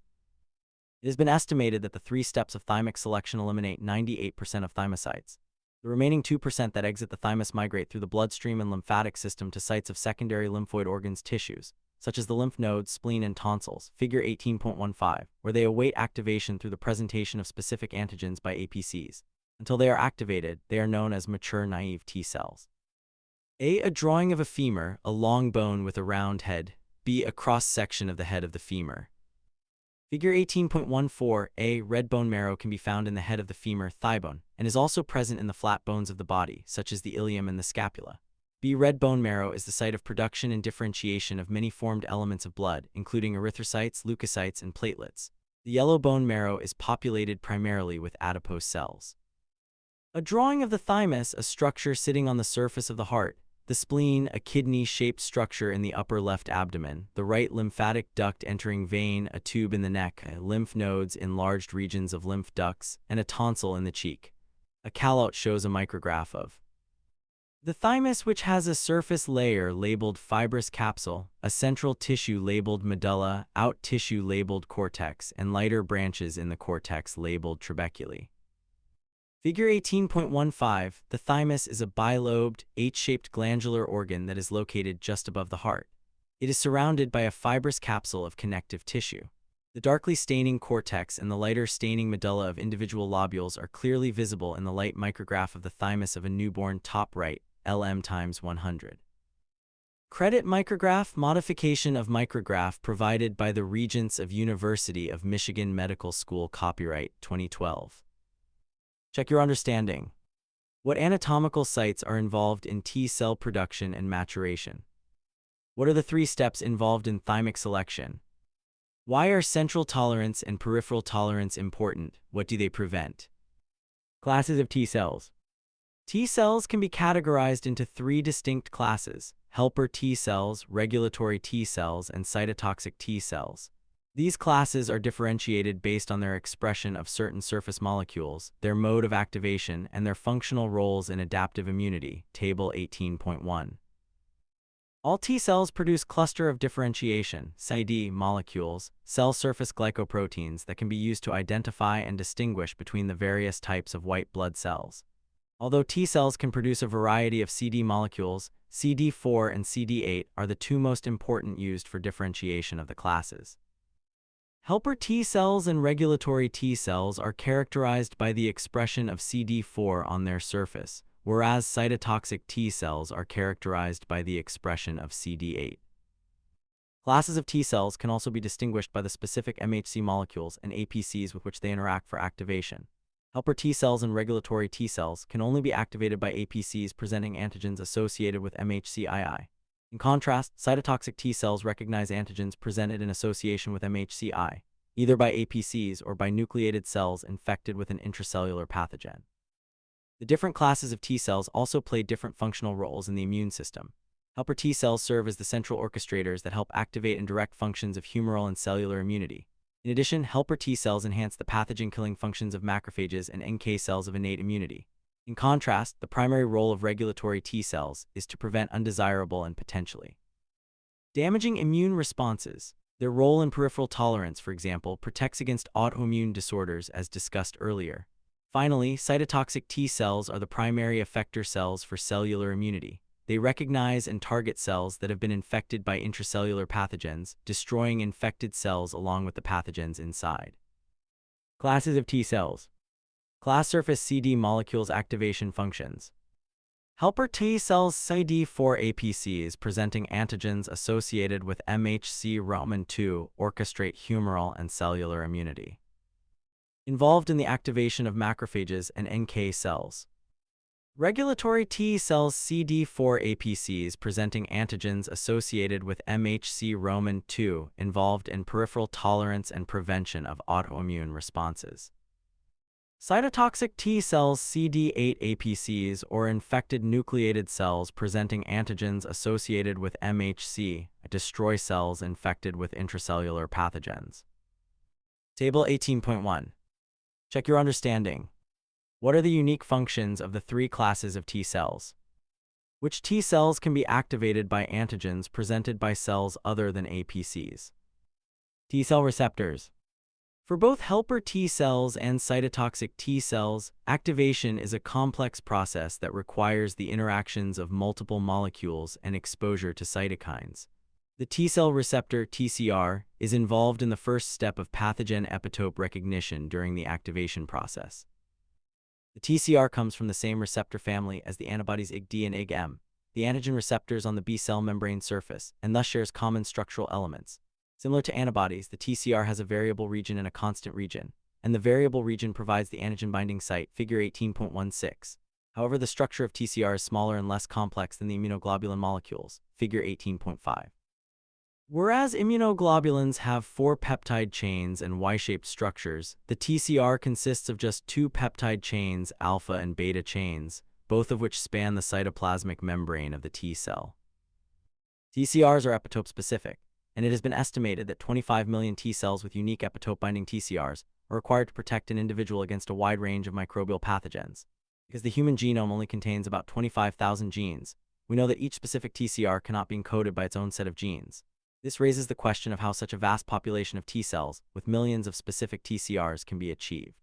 It has been estimated that the 3 steps of thymic selection eliminate 98% of thymocytes. The remaining 2% that exit the thymus migrate through the bloodstream and lymphatic system to sites of secondary lymphoid organs tissues, such as the lymph nodes, spleen, and tonsils, figure 18.15, where they await activation through the presentation of specific antigens by APCs. Until they are activated, they are known as mature naive T cells. A drawing of a femur, a long bone with a round head. B, a cross-section of the head of the femur. Figure 18.14. A, red bone marrow can be found in the head of the femur, thigh bone, and is also present in the flat bones of the body, such as the ilium and the scapula. B, red bone marrow is the site of production and differentiation of many formed elements of blood, including erythrocytes, leukocytes, and platelets. The yellow bone marrow is populated primarily with adipose cells. A drawing of the thymus, a structure sitting on the surface of the heart. The spleen, a kidney-shaped structure in the upper left abdomen. The right lymphatic duct entering vein, a tube in the neck. Lymph nodes, enlarged regions of lymph ducts, and a tonsil in the cheek. A callout shows a micrograph of the thymus, which has a surface layer labeled fibrous capsule, a central tissue labeled medulla, out tissue labeled cortex, and lighter branches in the cortex labeled trabeculae. Figure 18.15, the thymus is a bilobed, H-shaped glandular organ that is located just above the heart. It is surrounded by a fibrous capsule of connective tissue. The darkly staining cortex and the lighter staining medulla of individual lobules are clearly visible in the light micrograph of the thymus of a newborn top right, LM × 100. Credit micrograph modification of micrograph provided by the Regents of University of Michigan Medical School, copyright 2012. Check your understanding. What anatomical sites are involved in T-cell production and maturation? What are the 3 steps involved in thymic selection? Why are central tolerance and peripheral tolerance important? What do they prevent? Classes of T cells. T cells can be categorized into 3 distinct classes: helper T cells, regulatory T cells, and cytotoxic T cells. These classes are differentiated based on their expression of certain surface molecules, their mode of activation, and their functional roles in adaptive immunity. Table 18.1. All T cells produce cluster of differentiation (CD) molecules, cell surface glycoproteins that can be used to identify and distinguish between the various types of white blood cells. Although T cells can produce a variety of CD molecules, CD4 and CD8 are the 2 most important used for differentiation of the classes. Helper T cells and regulatory T cells are characterized by the expression of CD4 on their surface, whereas cytotoxic T cells are characterized by the expression of CD8. Classes of T cells can also be distinguished by the specific MHC molecules and APCs with which they interact for activation. Helper T cells and regulatory T cells can only be activated by APCs presenting antigens associated with MHC-II. In contrast, cytotoxic T cells recognize antigens presented in association with MHC-I, either by APCs or by nucleated cells infected with an intracellular pathogen. The different classes of T cells also play different functional roles in the immune system. Helper T cells serve as the central orchestrators that help activate and direct functions of humoral and cellular immunity. In addition, helper T cells enhance the pathogen-killing functions of macrophages and NK cells of innate immunity. In contrast, the primary role of regulatory T cells is to prevent undesirable and potentially damaging immune responses. Their role in peripheral tolerance, for example, protects against autoimmune disorders as discussed earlier. Finally, cytotoxic T cells are the primary effector cells for cellular immunity. They recognize and target cells that have been infected by intracellular pathogens, destroying infected cells along with the pathogens inside. Classes of T cells. Class surface CD molecules activation functions. Helper T cells CD4 APCs presenting antigens associated with MHC Roman II orchestrate humoral and cellular immunity. Involved in the activation of macrophages and NK cells. Regulatory T cells CD4 APCs presenting antigens associated with MHC Roman II involved in peripheral tolerance and prevention of autoimmune responses. Cytotoxic T cells CD8 APCs or infected nucleated cells presenting antigens associated with MHC destroy cells infected with intracellular pathogens. Table 18.1. Check your understanding. What are the unique functions of the 3 classes of T cells? Which T cells can be activated by antigens presented by cells other than APCs? T cell receptors. For both helper T cells and cytotoxic T cells, activation is a complex process that requires the interactions of multiple molecules and exposure to cytokines. The T cell receptor, TCR, is involved in the first step of pathogen epitope recognition during the activation process. The TCR comes from the same receptor family as the antibodies IgD and IgM, the antigen receptors on the B cell membrane surface, and thus shares common structural elements. Similar to antibodies, the TCR has a variable region and a constant region, and the variable region provides the antigen binding site, figure 18.16. However, the structure of TCR is smaller and less complex than the immunoglobulin molecules, figure 18.5. Whereas immunoglobulins have 4 peptide chains and Y-shaped structures, the TCR consists of just 2 peptide chains, alpha and beta chains, both of which span the cytoplasmic membrane of the T cell. TCRs are epitope-specific, and it has been estimated that 25 million T cells with unique epitope-binding TCRs are required to protect an individual against a wide range of microbial pathogens. Because the human genome only contains about 25,000 genes, we know that each specific TCR cannot be encoded by its own set of genes. This raises the question of how such a vast population of T cells, with millions of specific TCRs, can be achieved.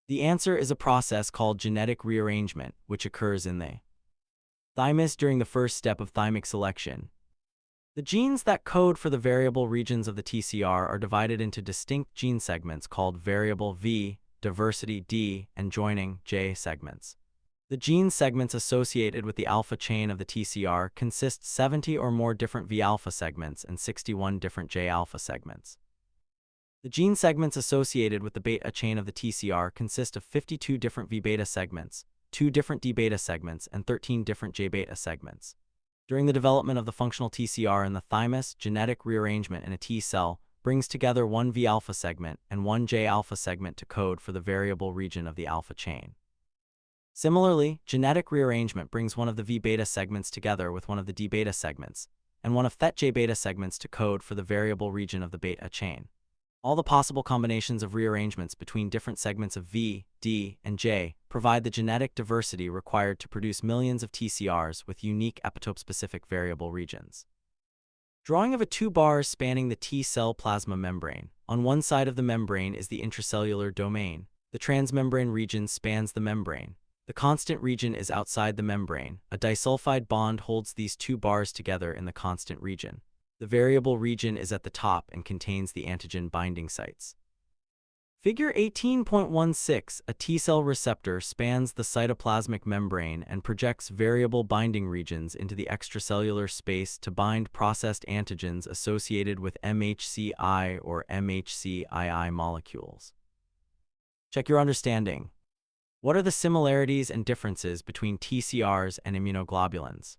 The answer is a process called genetic rearrangement, which occurs in the thymus during the first step of thymic selection. The genes that code for the variable regions of the TCR are divided into distinct gene segments called variable V, diversity D, and joining J segments. The gene segments associated with the alpha chain of the TCR consist 70 or more different V-alpha segments and 61 different J-alpha segments. The gene segments associated with the beta chain of the TCR consist of 52 different V-beta segments, 2 different D-beta segments, and 13 different J-beta segments. During the development of the functional TCR in the thymus, genetic rearrangement in a T cell brings together one V-alpha segment and one J-alpha segment to code for the variable region of the alpha chain. Similarly, genetic rearrangement brings one of the V-beta segments together with one of the D-beta segments, and one of that J-beta segments to code for the variable region of the beta chain. All the possible combinations of rearrangements between different segments of V, D, and J provide the genetic diversity required to produce millions of TCRs with unique epitope-specific variable regions. Drawing of a 2 bars spanning the T cell plasma membrane. On one side of the membrane is the intracellular domain. The transmembrane region spans the membrane. The constant region is outside the membrane. A disulfide bond holds these 2 bars together in the constant region. The variable region is at the top and contains the antigen binding sites. Figure 18.16, a T-cell receptor spans the cytoplasmic membrane and projects variable binding regions into the extracellular space to bind processed antigens associated with MHC-I or MHC-II molecules. Check your understanding. What are the similarities and differences between TCRs and immunoglobulins?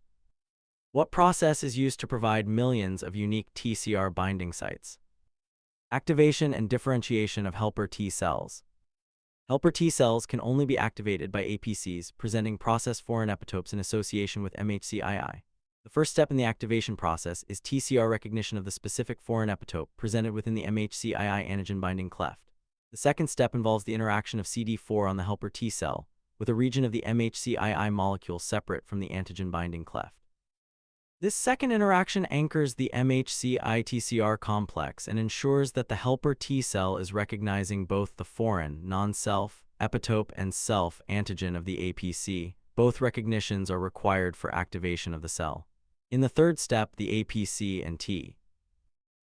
What process is used to provide millions of unique TCR binding sites? Activation and differentiation of helper T cells. Helper T cells can only be activated by APCs presenting processed foreign epitopes in association with MHC-II. The first step in the activation process is TCR recognition of the specific foreign epitope presented within the MHC-II antigen binding cleft. The second step involves the interaction of CD4 on the helper T cell with a region of the MHC-II molecule separate from the antigen binding cleft. This second interaction anchors the MHC-I-TCR complex and ensures that the helper T cell is recognizing both the foreign, non-self, epitope and self antigen of the APC. Both recognitions are required for activation of the cell. In the third step, the APC and T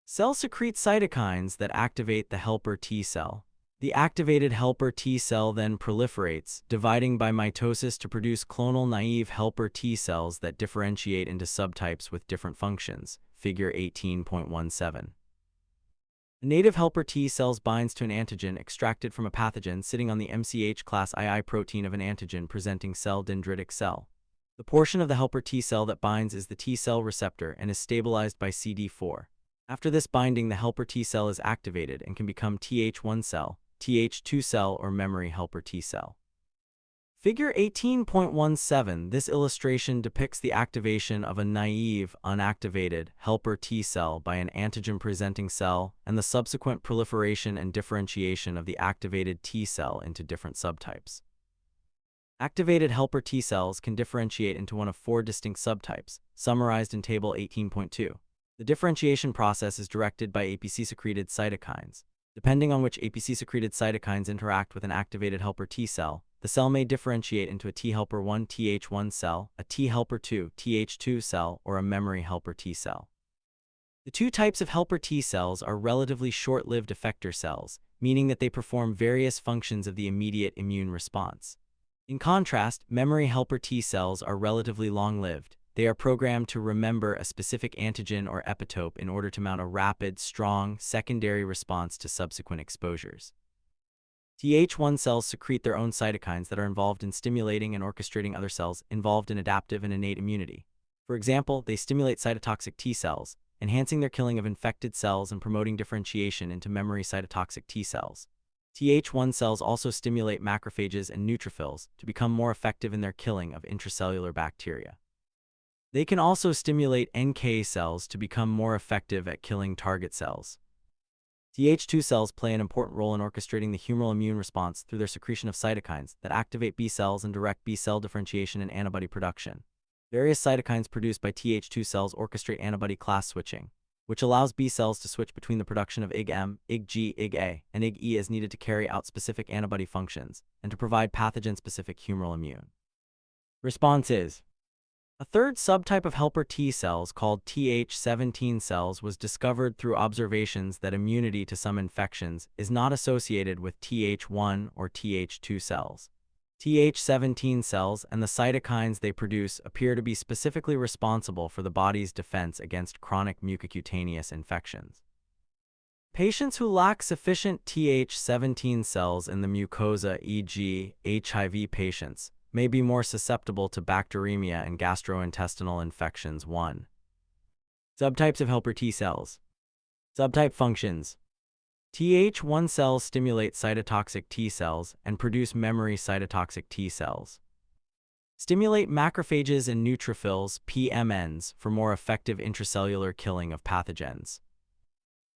cell secrete cytokines that activate the helper T cell. The activated helper T cell then proliferates, dividing by mitosis to produce clonal naive helper T cells that differentiate into subtypes with different functions. Figure 18.17. A native helper T cells binds to an antigen extracted from a pathogen sitting on the MCH class II protein of an antigen presenting cell dendritic cell. The portion of the helper T cell that binds is the T cell receptor and is stabilized by CD4. After this binding, the helper T cell is activated and can become Th1 cell, Th2 cell, or memory helper T cell. Figure 18.17. This illustration depicts the activation of a naive, unactivated helper T cell by an antigen-presenting cell and the subsequent proliferation and differentiation of the activated T cell into different subtypes. Activated helper T cells can differentiate into one of 4 distinct subtypes, summarized in Table 18.2. The differentiation process is directed by APC-secreted cytokines. Depending on which APC-secreted cytokines interact with an activated helper T cell, the cell may differentiate into a T helper 1 Th1 cell, a T helper 2 Th2 cell, or a memory helper T cell. The 2 types of helper T cells are relatively short-lived effector cells, meaning that they perform various functions of the immediate immune response. In contrast, memory helper T cells are relatively long-lived. They are programmed to remember a specific antigen or epitope in order to mount a rapid, strong, secondary response to subsequent exposures. Th1 cells secrete their own cytokines that are involved in stimulating and orchestrating other cells involved in adaptive and innate immunity. For example, they stimulate cytotoxic T cells, enhancing their killing of infected cells and promoting differentiation into memory cytotoxic T cells. Th1 cells also stimulate macrophages and neutrophils to become more effective in their killing of intracellular bacteria. They can also stimulate NK cells to become more effective at killing target cells. Th2 cells play an important role in orchestrating the humoral immune response through their secretion of cytokines that activate B cells and direct B cell differentiation and antibody production. Various cytokines produced by Th2 cells orchestrate antibody class switching, which allows B cells to switch between the production of IgM, IgG, IgA, and IgE as needed to carry out specific antibody functions and to provide pathogen-specific humoral immune responses. A third subtype of helper T cells, called Th17 cells, was discovered through observations that immunity to some infections is not associated with Th1 or Th2 cells. Th17 cells and the cytokines they produce appear to be specifically responsible for the body's defense against chronic mucocutaneous infections. Patients who lack sufficient Th17 cells in the mucosa, e.g., HIV patients, may be more susceptible to bacteremia and gastrointestinal infections. 1. Subtypes of helper T cells. Subtype functions. Th1 cells stimulate cytotoxic T cells and produce memory cytotoxic T cells. Stimulate macrophages and neutrophils, PMNs, for more effective intracellular killing of pathogens.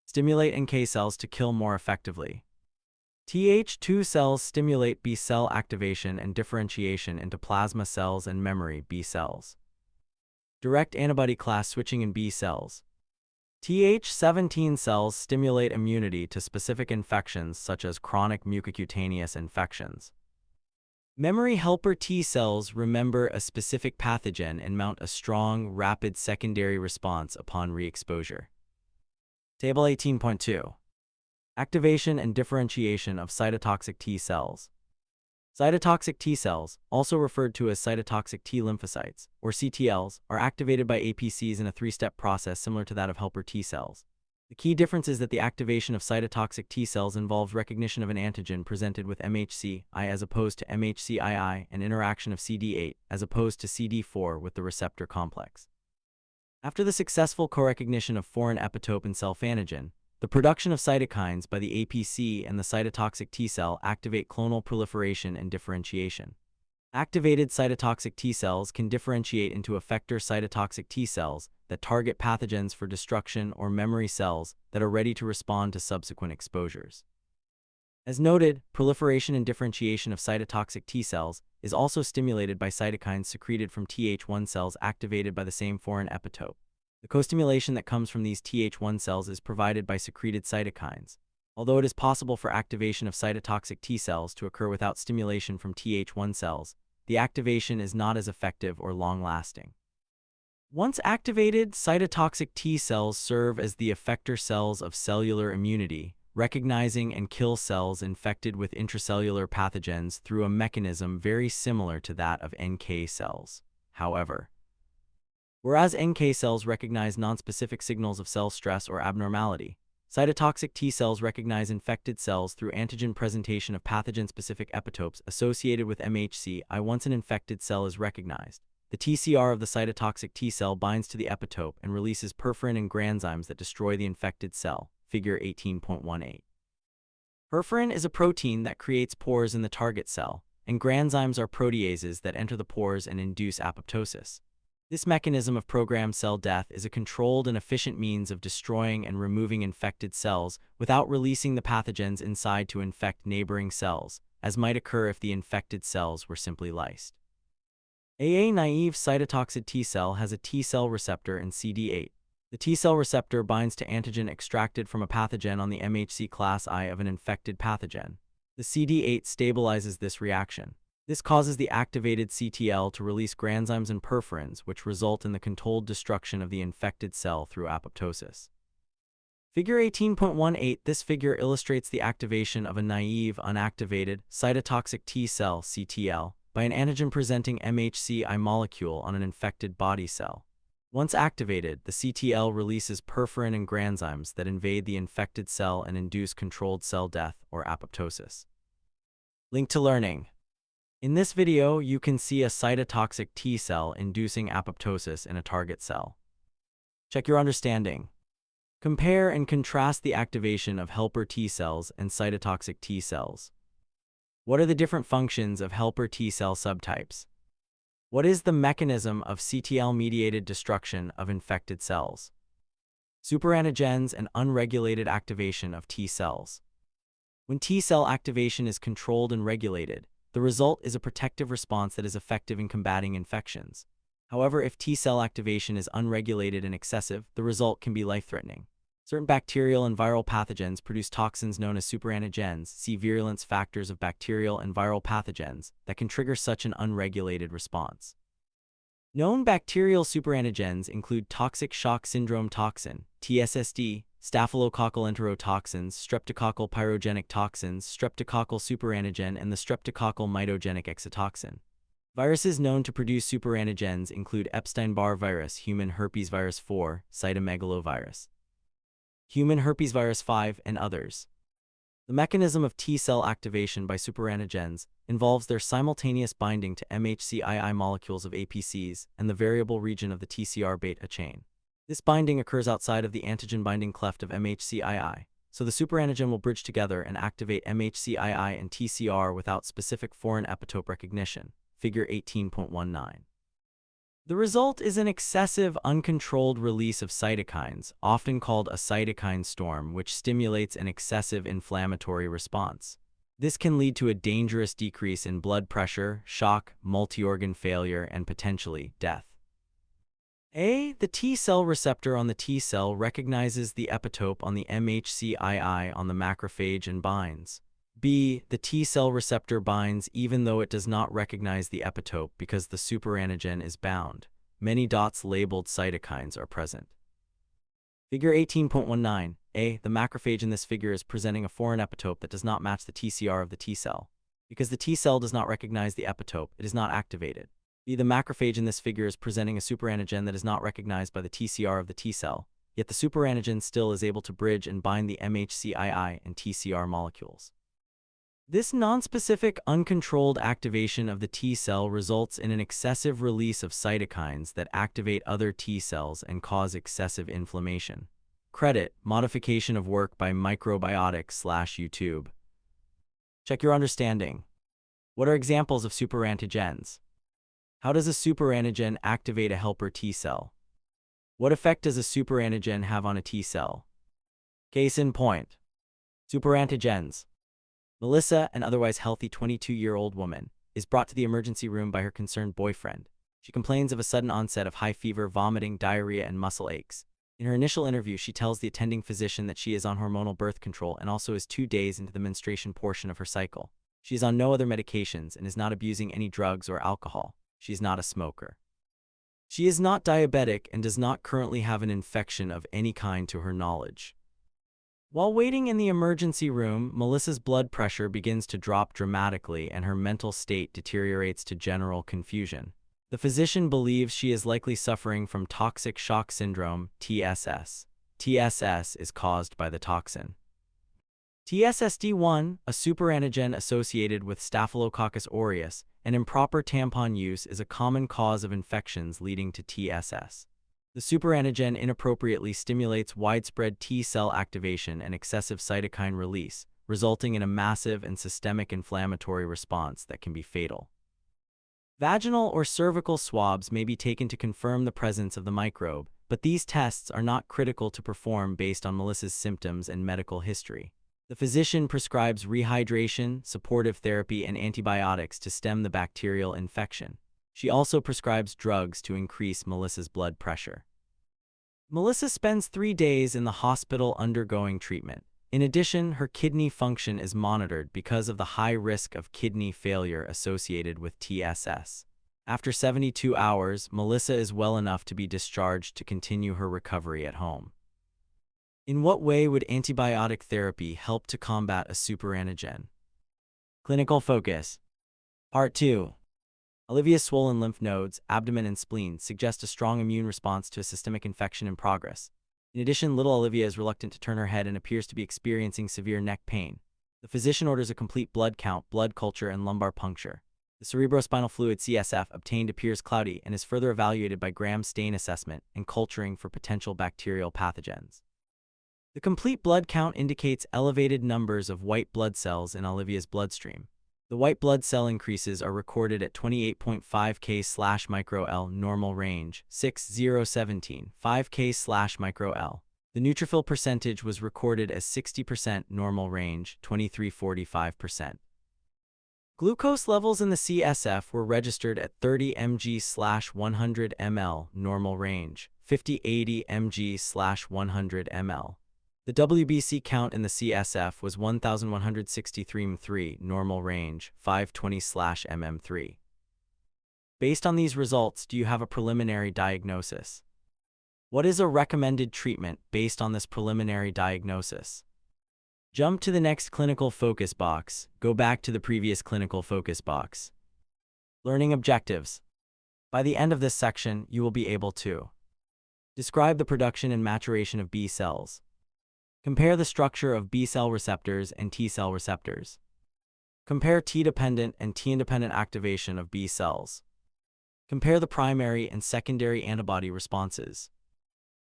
Stimulate NK cells to kill more effectively. Th2 cells stimulate B cell activation and differentiation into plasma cells and memory B cells. Direct antibody class switching in B cells. Th17 cells stimulate immunity to specific infections such as chronic mucocutaneous infections. Memory helper T cells remember a specific pathogen and mount a strong, rapid secondary response upon re-exposure. Table 18.2. Activation and differentiation of cytotoxic T cells. Cytotoxic T cells, also referred to as cytotoxic T lymphocytes, or CTLs, are activated by APCs in a three-step process similar to that of helper T cells. The key difference is that the activation of cytotoxic T cells involves recognition of an antigen presented with MHC-I as opposed to MHC-II and interaction of CD8 as opposed to CD4 with the receptor complex. After the successful co-recognition of foreign epitope and self-antigen, the production of cytokines by the APC and the cytotoxic T cell activate clonal proliferation and differentiation. Activated cytotoxic T cells can differentiate into effector cytotoxic T cells that target pathogens for destruction or memory cells that are ready to respond to subsequent exposures. As noted, proliferation and differentiation of cytotoxic T cells is also stimulated by cytokines secreted from Th1 cells activated by the same foreign epitope. The co-stimulation that comes from these Th1 cells is provided by secreted cytokines. Although it is possible for activation of cytotoxic T cells to occur without stimulation from Th1 cells, the activation is not as effective or long-lasting. Once activated, cytotoxic T cells serve as the effector cells of cellular immunity, recognizing and kill cells infected with intracellular pathogens through a mechanism very similar to that of NK cells. However, whereas NK cells recognize nonspecific signals of cell stress or abnormality, cytotoxic T cells recognize infected cells through antigen presentation of pathogen-specific epitopes associated with MHC-I. Once an infected cell is recognized, the TCR of the cytotoxic T cell binds to the epitope and releases perforin and granzymes that destroy the infected cell, figure 18.18. Perforin is a protein that creates pores in the target cell, and granzymes are proteases that enter the pores and induce apoptosis. This mechanism of programmed cell death is a controlled and efficient means of destroying and removing infected cells without releasing the pathogens inside to infect neighboring cells, as might occur if the infected cells were simply lysed. AA-naive cytotoxic T cell has a T cell receptor and CD8. The T cell receptor binds to antigen extracted from a pathogen on the MHC class I of an infected pathogen. The CD8 stabilizes this reaction. This causes the activated CTL to release granzymes and perforins, which result in the controlled destruction of the infected cell through apoptosis. Figure 18.18. This figure illustrates the activation of a naive, unactivated, cytotoxic T cell, CTL, by an antigen-presenting MHC-I molecule on an infected body cell. Once activated, the CTL releases perforin and granzymes that invade the infected cell and induce controlled cell death or apoptosis. Link to learning. In this video, you can see a cytotoxic T cell inducing apoptosis in a target cell. Check your understanding. Compare and contrast the activation of helper T cells and cytotoxic T cells. What are the different functions of helper T cell subtypes? What is the mechanism of CTL-mediated destruction of infected cells? Superantigens and unregulated activation of T cells. When T cell activation is controlled and regulated, the result is a protective response that is effective in combating infections. However, if T cell activation is unregulated and excessive, the result can be life-threatening. Certain bacterial and viral pathogens produce toxins known as superantigens. See virulence factors of bacterial and viral pathogens that can trigger such an unregulated response. Known bacterial superantigens include toxic shock syndrome toxin, TSSD, staphylococcal enterotoxins, streptococcal pyrogenic toxins, streptococcal superantigen, and the streptococcal mitogenic exotoxin. Viruses known to produce superantigens include Epstein-Barr virus, human herpes virus 4, cytomegalovirus, human herpes virus 5, and others. The mechanism of T cell activation by superantigens involves their simultaneous binding to MHC-II molecules of APCs and the variable region of the TCR beta chain. This binding occurs outside of the antigen-binding cleft of MHC-II, so the superantigen will bridge together and activate MHC-II and TCR without specific foreign epitope recognition. Figure 18.19. The result is an excessive, uncontrolled release of cytokines, often called a cytokine storm, which stimulates an excessive inflammatory response. This can lead to a dangerous decrease in blood pressure, shock, multi-organ failure, and potentially death. A. The T cell receptor on the T cell recognizes the epitope on the MHC-II on the macrophage and binds. B. The T cell receptor binds even though it does not recognize the epitope because the superantigen is bound. Many dots labeled cytokines are present. Figure 18.19. A. The macrophage in this figure is presenting a foreign epitope that does not match the TCR of the T cell. Because the T cell does not recognize the epitope, it is not activated. B. The macrophage in this figure is presenting a superantigen that is not recognized by the TCR of the T cell, yet the superantigen still is able to bridge and bind the MHC-II and TCR molecules. This nonspecific, uncontrolled activation of the T cell results in an excessive release of cytokines that activate other T cells and cause excessive inflammation. Credit, modification of work by Microbiotics/YouTube. Check your understanding. What are examples of superantigens? How does a superantigen activate a helper T cell? What effect does a superantigen have on a T cell? Case in point. Superantigens. Melissa, an otherwise healthy 22-year-old woman, is brought to the emergency room by her concerned boyfriend. She complains of a sudden onset of high fever, vomiting, diarrhea, and muscle aches. In her initial interview, she tells the attending physician that she is on hormonal birth control and also is 2 days into the menstruation portion of her cycle. She is on no other medications and is not abusing any drugs or alcohol. She is not a smoker. She is not diabetic and does not currently have an infection of any kind to her knowledge. While waiting in the emergency room, Melissa's blood pressure begins to drop dramatically and her mental state deteriorates to general confusion. The physician believes she is likely suffering from toxic shock syndrome, TSS. TSS is caused by the toxin TSSD1, a superantigen associated with Staphylococcus aureus, and improper tampon use is a common cause of infections leading to TSS. The superantigen inappropriately stimulates widespread T cell activation and excessive cytokine release, resulting in a massive and systemic inflammatory response that can be fatal. Vaginal or cervical swabs may be taken to confirm the presence of the microbe, but these tests are not critical to perform based on Melissa's symptoms and medical history. The physician prescribes rehydration, supportive therapy, and antibiotics to stem the bacterial infection. She also prescribes drugs to increase Melissa's blood pressure. Melissa spends 3 days in the hospital undergoing treatment. In addition, her kidney function is monitored because of the high risk of kidney failure associated with TSS. After 72 hours, Melissa is well enough to be discharged to continue her recovery at home. In what way would antibiotic therapy help to combat a superantigen? Clinical focus. Part 2. Olivia's swollen lymph nodes, abdomen, and spleen suggest a strong immune response to a systemic infection in progress. In addition, little Olivia is reluctant to turn her head and appears to be experiencing severe neck pain. The physician orders a complete blood count, blood culture, and lumbar puncture. The cerebrospinal fluid CSF obtained appears cloudy and is further evaluated by gram stain assessment and culturing for potential bacterial pathogens. The complete blood count indicates elevated numbers of white blood cells in Olivia's bloodstream. The white blood cell increases are recorded at 28.5 K/μL normal range, 6,017, 5 K/μL. The neutrophil percentage was recorded as 60%, normal range 23–45%. Glucose levels in the CSF were registered at 30 mg/100 ml, normal range 50–80 mg/100 ml. The WBC count in the CSF was 1163 m3, normal range 520/mm3. Based on these results, do you have a preliminary diagnosis? What is a recommended treatment based on this preliminary diagnosis? Jump to the next clinical focus box. Go back to the previous clinical focus box. Learning objectives. By the end of this section, you will be able to describe the production and maturation of B cells. Compare the structure of B cell receptors and T cell receptors. Compare T-dependent and T-independent activation of B cells. Compare the primary and secondary antibody responses.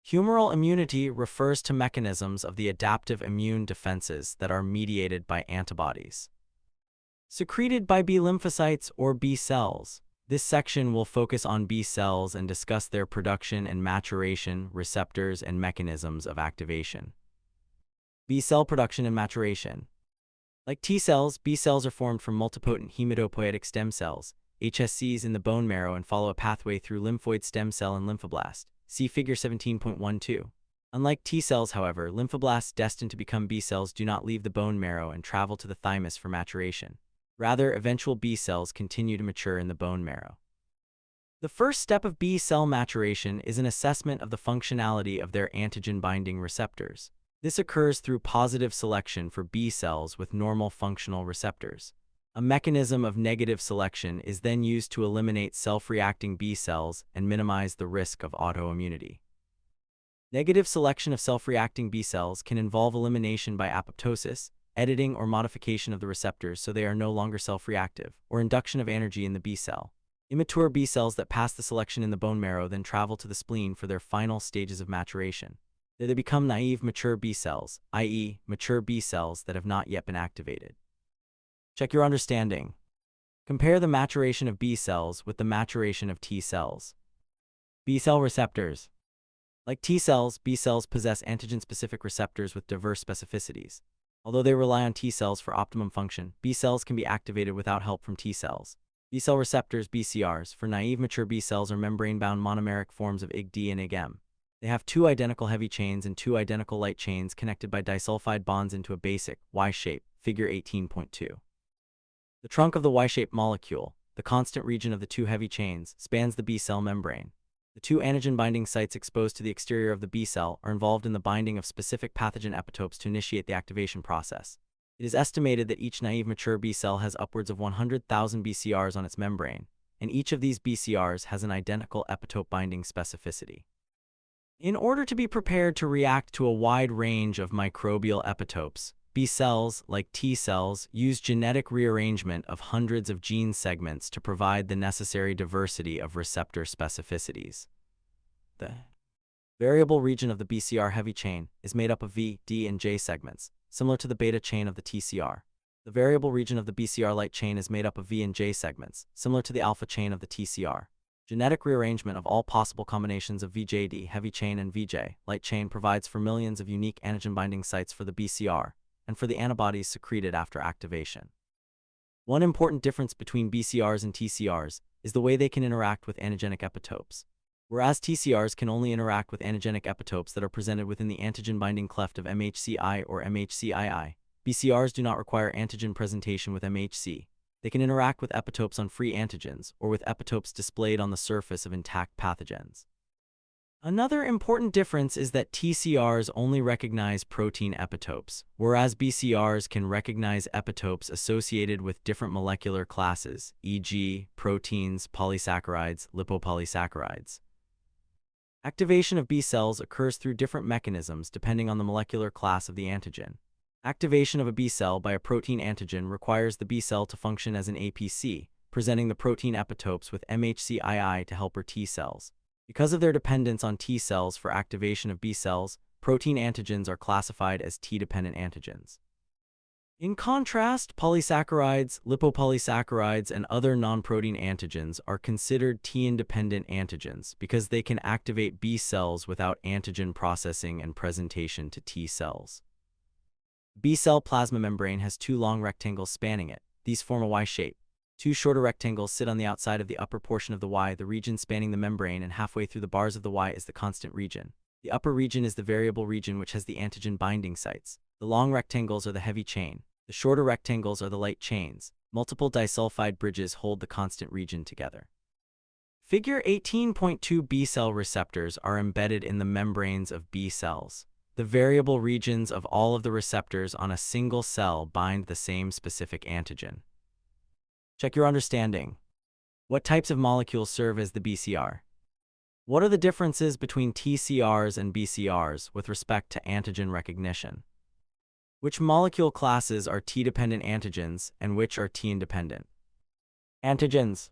Humoral immunity refers to mechanisms of the adaptive immune defenses that are mediated by antibodies secreted by B lymphocytes or B cells. This section will focus on B cells and discuss their production and maturation, receptors, and mechanisms of activation. B cell production and maturation. Like T cells, B cells are formed from multipotent hematopoietic stem cells, HSCs, in the bone marrow and follow a pathway through lymphoid stem cell and lymphoblast. See Figure 17.12. Unlike T cells, however, lymphoblasts destined to become B cells do not leave the bone marrow and travel to the thymus for maturation. Rather, eventual B cells continue to mature in the bone marrow. The first step of B cell maturation is an assessment of the functionality of their antigen-binding receptors. This occurs through positive selection for B cells with normal functional receptors. A mechanism of negative selection is then used to eliminate self-reacting B cells and minimize the risk of autoimmunity. Negative selection of self-reacting B cells can involve elimination by apoptosis, editing or modification of the receptors so they are no longer self-reactive, or induction of energy in the B cell. Immature B cells that pass the selection in the bone marrow then travel to the spleen for their final stages of maturation. There they become naive mature B cells, i.e., mature B cells that have not yet been activated. Check your understanding. Compare the maturation of B cells with the maturation of T cells. B cell receptors. Like T cells, B cells possess antigen-specific receptors with diverse specificities. Although they rely on T cells for optimum function, B cells can be activated without help from T cells. B cell receptors, BCRs, for naive mature B cells are membrane-bound monomeric forms of Ig-D and Ig-M. They have two identical heavy chains and two identical light chains connected by disulfide bonds into a basic Y shape, Figure 18.2. The trunk of the Y-shaped molecule, the constant region of the two heavy chains, spans the B cell membrane. The two antigen-binding sites exposed to the exterior of the B cell are involved in the binding of specific pathogen epitopes to initiate the activation process. It is estimated that each naive mature B cell has upwards of 100,000 BCRs on its membrane, and each of these BCRs has an identical epitope binding specificity. In order to be prepared to react to a wide range of microbial epitopes, B cells, like T cells, use genetic rearrangement of hundreds of gene segments to provide the necessary diversity of receptor specificities. The variable region of the BCR heavy chain is made up of V, D, and J segments, similar to the beta chain of the TCR. The variable region of the BCR light chain is made up of V and J segments, similar to the alpha chain of the TCR. Genetic rearrangement of all possible combinations of VJD heavy chain and VJ light chain provides for millions of unique antigen-binding sites for the BCR, and for the antibodies secreted after activation. One important difference between BCRs and TCRs is the way they can interact with antigenic epitopes. Whereas TCRs can only interact with antigenic epitopes that are presented within the antigen-binding cleft of MHC-I or MHC-II, BCRs do not require antigen presentation with MHC. They can interact with epitopes on free antigens or with epitopes displayed on the surface of intact pathogens. Another important difference is that TCRs only recognize protein epitopes, whereas BCRs can recognize epitopes associated with different molecular classes, e.g., proteins, polysaccharides, lipopolysaccharides. Activation of B cells occurs through different mechanisms depending on the molecular class of the antigen. Activation of a B cell by a protein antigen requires the B cell to function as an APC, presenting the protein epitopes with MHC-II to helper T cells. Because of their dependence on T cells for activation of B cells, protein antigens are classified as T-dependent antigens. In contrast, polysaccharides, lipopolysaccharides, and other non-protein antigens are considered T-independent antigens because they can activate B cells without antigen processing and presentation to T cells. B-cell plasma membrane has two long rectangles spanning it. These form a Y shape. Two shorter rectangles sit on the outside of the upper portion of the Y, the region spanning the membrane, and halfway through the bars of the Y is the constant region. The upper region is the variable region which has the antigen binding sites. The long rectangles are the heavy chain. The shorter rectangles are the light chains. Multiple disulfide bridges hold the constant region together. Figure 18.2 B-cell receptors are embedded in the membranes of B cells. The variable regions of all of the receptors on a single cell bind the same specific antigen. Check your understanding. What types of molecules serve as the BCR? What are the differences between TCRs and BCRs with respect to antigen recognition? Which molecule classes are T-dependent antigens and which are T-independent? Antigens.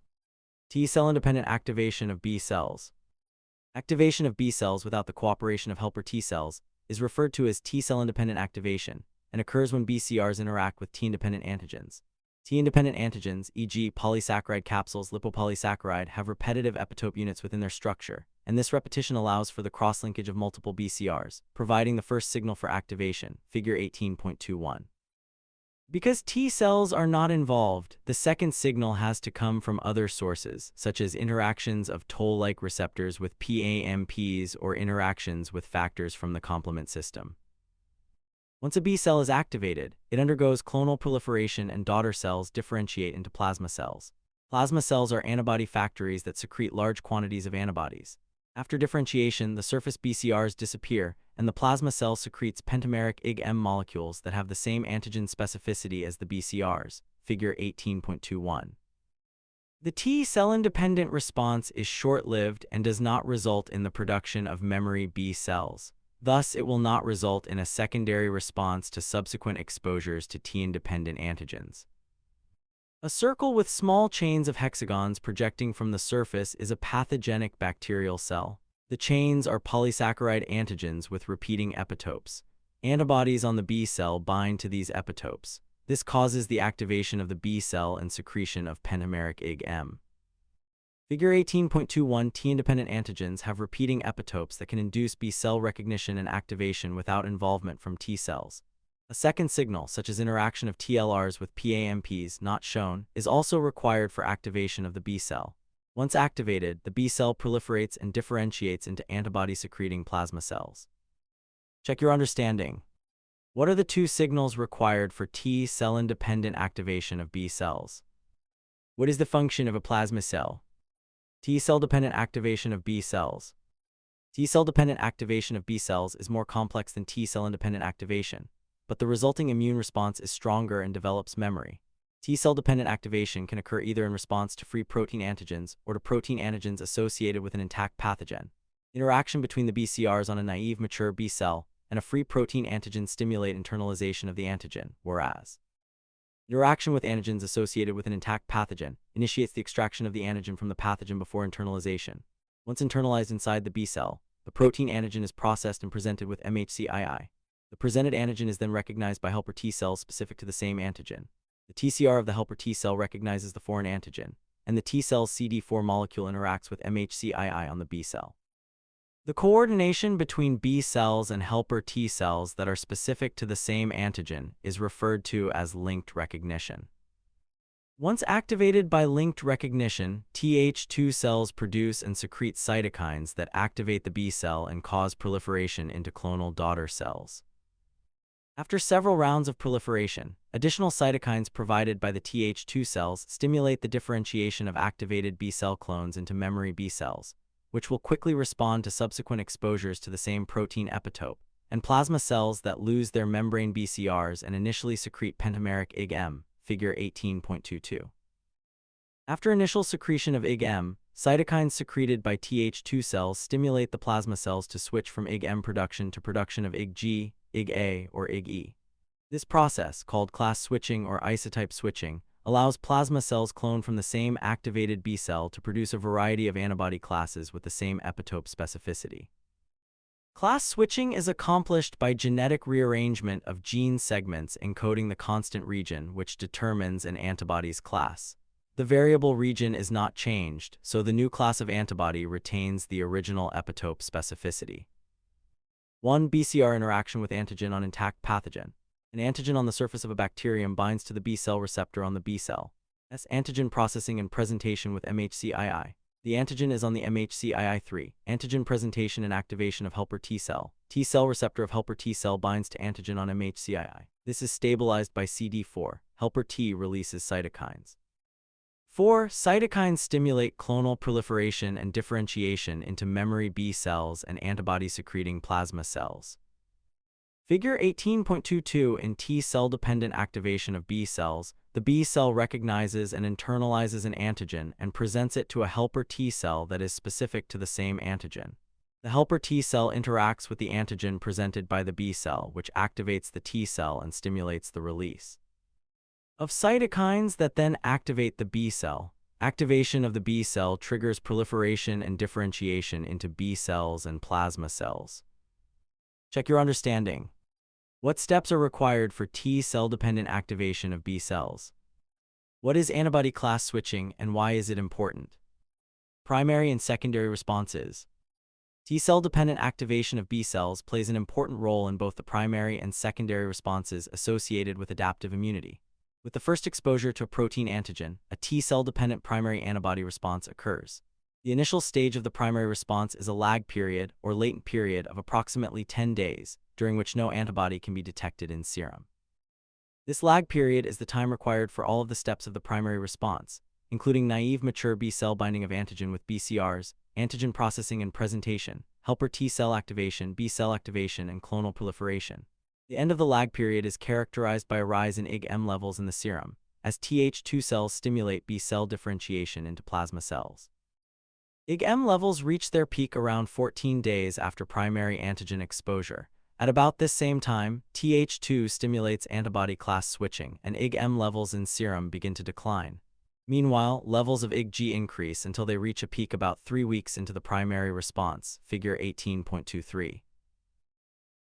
T-cell independent activation of B cells. Activation of B cells without the cooperation of helper T cells is referred to as T-cell independent activation and occurs when BCRs interact with T-independent antigens. T-independent antigens, e.g. polysaccharide capsules, lipopolysaccharide, have repetitive epitope units within their structure, and this repetition allows for the cross-linkage of multiple BCRs, providing the first signal for activation, figure 18.21. Because T cells are not involved, the second signal has to come from other sources, such as interactions of toll-like receptors with PAMPs or interactions with factors from the complement system. Once a B cell is activated, it undergoes clonal proliferation and daughter cells differentiate into plasma cells. Plasma cells are antibody factories that secrete large quantities of antibodies. After differentiation, the surface BCRs disappear, and the plasma cell secretes pentameric Ig-M molecules that have the same antigen specificity as the BCRs, figure 18.21. The T-cell-independent response is short-lived and does not result in the production of memory B cells. Thus, it will not result in a secondary response to subsequent exposures to T-independent antigens. A circle with small chains of hexagons projecting from the surface is a pathogenic bacterial cell. The chains are polysaccharide antigens with repeating epitopes. Antibodies on the B cell bind to these epitopes. This causes the activation of the B cell and secretion of pentameric Ig-M. Figure 18.21 T-independent antigens have repeating epitopes that can induce B cell recognition and activation without involvement from T cells. A second signal, such as interaction of TLRs with PAMPs not shown, is also required for activation of the B cell. Once activated, the B cell proliferates and differentiates into antibody-secreting plasma cells. Check your understanding. What are the two signals required for T-cell-independent activation of B cells? What is the function of a plasma cell? T-cell-dependent activation of B cells. T-cell-dependent activation of B cells is more complex than T-cell-independent activation, but the resulting immune response is stronger and develops memory. T-cell-dependent activation can occur either in response to free protein antigens or to protein antigens associated with an intact pathogen. Interaction between the BCRs on a naive mature B cell and a free protein antigen stimulate internalization of the antigen, whereas interaction with antigens associated with an intact pathogen initiates the extraction of the antigen from the pathogen before internalization. Once internalized inside the B cell, the protein antigen is processed and presented with MHC-II. The presented antigen is then recognized by helper T cells specific to the same antigen. The TCR of the helper T cell recognizes the foreign antigen, and the T cell's CD4 molecule interacts with MHC-II on the B cell. The coordination between B cells and helper T cells that are specific to the same antigen is referred to as linked recognition. Once activated by linked recognition, Th2 cells produce and secrete cytokines that activate the B cell and cause proliferation into clonal daughter cells. After several rounds of proliferation, additional cytokines provided by the Th2 cells stimulate the differentiation of activated B cell clones into memory B cells, which will quickly respond to subsequent exposures to the same protein epitope, and plasma cells that lose their membrane BCRs and initially secrete pentameric Ig-M, figure 18.22. After initial secretion of Ig-M, cytokines secreted by Th2 cells stimulate the plasma cells to switch from Ig-M production to production of Ig-G, Ig-A, or Ig-E. This process, called class switching or isotype switching, allows plasma cells cloned from the same activated B cell to produce a variety of antibody classes with the same epitope specificity. Class switching is accomplished by genetic rearrangement of gene segments encoding the constant region which determines an antibody's class. The variable region is not changed, so the new class of antibody retains the original epitope specificity. 1. BCR interaction with antigen on intact pathogen. An antigen on the surface of a bacterium binds to the B cell receptor on the B cell. Antigen processing and presentation with MHC-II. The antigen is on the MHC-II3. Antigen presentation and activation of helper T cell. T cell receptor of helper T cell binds to antigen on MHC-II. This is stabilized by CD4. Helper T releases cytokines. 4. Cytokines stimulate clonal proliferation and differentiation into memory B cells and antibody-secreting plasma cells. Figure 18.22 in T cell-dependent activation of B cells, the B cell recognizes and internalizes an antigen and presents it to a helper T cell that is specific to the same antigen. The helper T cell interacts with the antigen presented by the B cell, which activates the T cell and stimulates the release of cytokines that then activate the B cell. Activation of the B cell triggers proliferation and differentiation into B cells and plasma cells. Check your understanding. What steps are required for T cell-dependent activation of B cells? What is antibody class switching and why is it important? Primary and secondary responses. T cell-dependent activation of B cells plays an important role in both the primary and secondary responses associated with adaptive immunity. With the first exposure to a protein antigen, a T cell-dependent primary antibody response occurs. The initial stage of the primary response is a lag period or latent period of approximately 10 days, during which no antibody can be detected in serum. This lag period is the time required for all of the steps of the primary response, including naive mature B cell binding of antigen with BCRs, antigen processing and presentation, helper T cell activation, B cell activation, and clonal proliferation. The end of the lag period is characterized by a rise in IgM levels in the serum, as Th2 cells stimulate B cell differentiation into plasma cells. IgM levels reach their peak around 14 days after primary antigen exposure. At about this same time, Th2 stimulates antibody class switching, and IgM levels in serum begin to decline. Meanwhile, levels of IgG increase until they reach a peak about 3 weeks into the primary response, figure 18.23.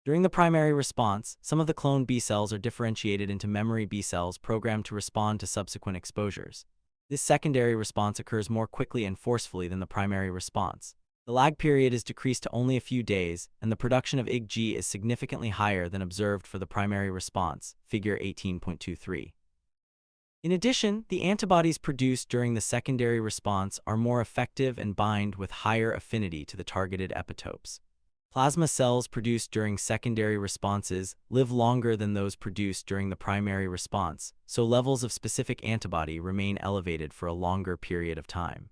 During the primary response, some of the cloned B cells are differentiated into memory B cells programmed to respond to subsequent exposures. This secondary response occurs more quickly and forcefully than the primary response. The lag period is decreased to only a few days, and the production of IgG is significantly higher than observed for the primary response, figure 18.23. In addition, the antibodies produced during the secondary response are more effective and bind with higher affinity to the targeted epitopes. Plasma cells produced during secondary responses live longer than those produced during the primary response, so levels of specific antibody remain elevated for a longer period of time.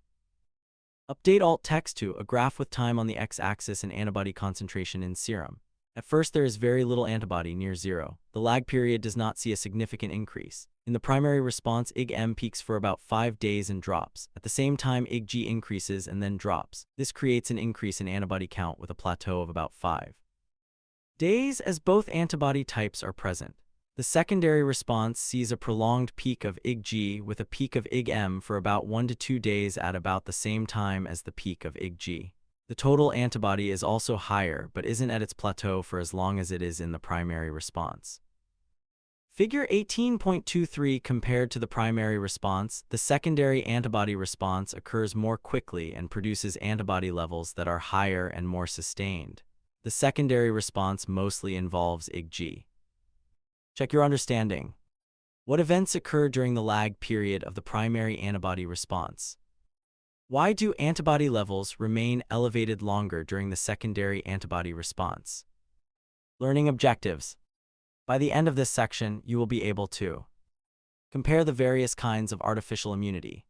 Update alt text to a graph with time on the x-axis and antibody concentration in serum. At first there is very little antibody near zero. The lag period does not see a significant increase. In the primary response, IgM peaks for about 5 days and drops. At the same time, IgG increases and then drops. This creates an increase in antibody count with a plateau of about 5 days as both antibody types are present. The secondary response sees a prolonged peak of IgG with a peak of IgM for about 1 to 2 days at about the same time as the peak of IgG. The total antibody is also higher but isn't at its plateau for as long as it is in the primary response. Figure 18.23 compared to the primary response, the secondary antibody response occurs more quickly and produces antibody levels that are higher and more sustained. The secondary response mostly involves IgG. Check your understanding. What events occur during the lag period of the primary antibody response? Why do antibody levels remain elevated longer during the secondary antibody response? Learning objectives. By the end of this section, you will be able to compare the various kinds of artificial immunity,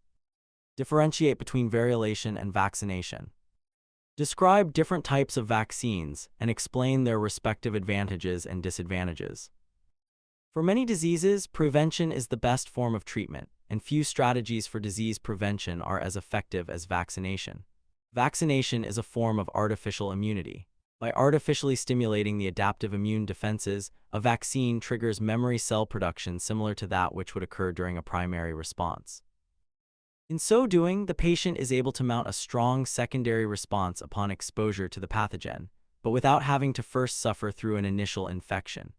differentiate between variolation and vaccination, describe different types of vaccines, and explain their respective advantages and disadvantages. For many diseases, prevention is the best form of treatment, and few strategies for disease prevention are as effective as vaccination. Vaccination is a form of artificial immunity. By artificially stimulating the adaptive immune defenses, a vaccine triggers memory cell production similar to that which would occur during a primary response. In so doing, the patient is able to mount a strong secondary response upon exposure to the pathogen. but without having to first suffer through an initial infection.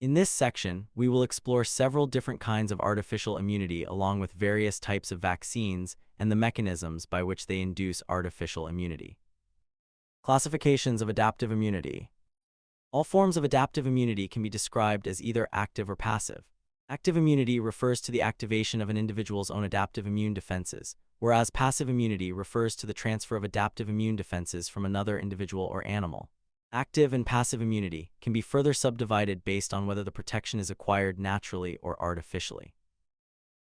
In this section, we will explore several different kinds of artificial immunity along with various types of vaccines and the mechanisms by which they induce artificial immunity. Classifications of adaptive immunity. All forms of adaptive immunity can be described as either active or passive. Active immunity refers to the activation of an individual's own adaptive immune defenses, whereas passive immunity refers to the transfer of adaptive immune defenses from another individual or animal. Active and passive immunity can be further subdivided based on whether the protection is acquired naturally or artificially.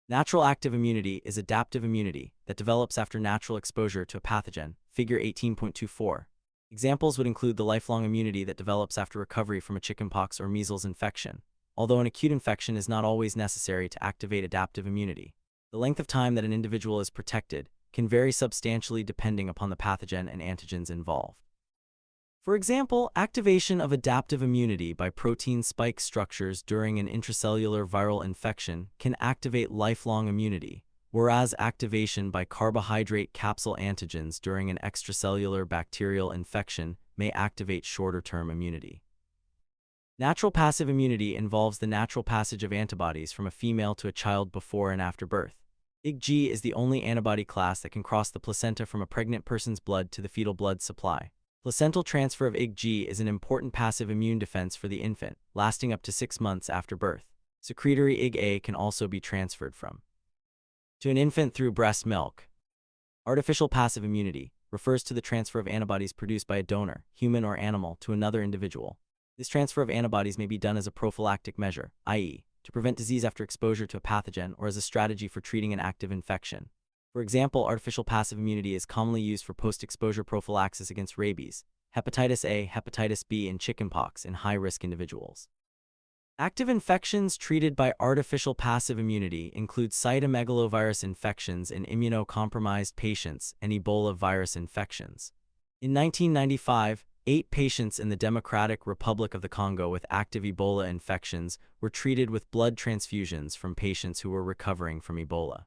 Natural active immunity is adaptive immunity that develops after natural exposure to a pathogen, figure 18.24. Examples would include the lifelong immunity that develops after recovery from a chickenpox or measles infection, although an acute infection is not always necessary to activate adaptive immunity. The length of time that an individual is protected can vary substantially depending upon the pathogen and antigens involved. For example, activation of adaptive immunity by protein spike structures during an intracellular viral infection can activate lifelong immunity, whereas activation by carbohydrate capsule antigens during an extracellular bacterial infection may activate shorter-term immunity. Natural passive immunity involves the natural passage of antibodies from a female to a child before and after birth. IgG is the only antibody class that can cross the placenta from a pregnant person's blood to the fetal blood supply. Placental transfer of IgG is an important passive immune defense for the infant, lasting up to 6 months after birth. Secretory IgA can also be transferred from to an infant through breast milk. Artificial passive immunity refers to the transfer of antibodies produced by a donor, human or animal, to another individual. This transfer of antibodies may be done as a prophylactic measure, i.e., to prevent disease after exposure to a pathogen or as a strategy for treating an active infection. For example, artificial passive immunity is commonly used for post-exposure prophylaxis against rabies, hepatitis A, hepatitis B, and chickenpox in high-risk individuals. Active infections treated by artificial passive immunity include cytomegalovirus infections in immunocompromised patients and Ebola virus infections. In 1995, 8 patients in the Democratic Republic of the Congo with active Ebola infections were treated with blood transfusions from patients who were recovering from Ebola.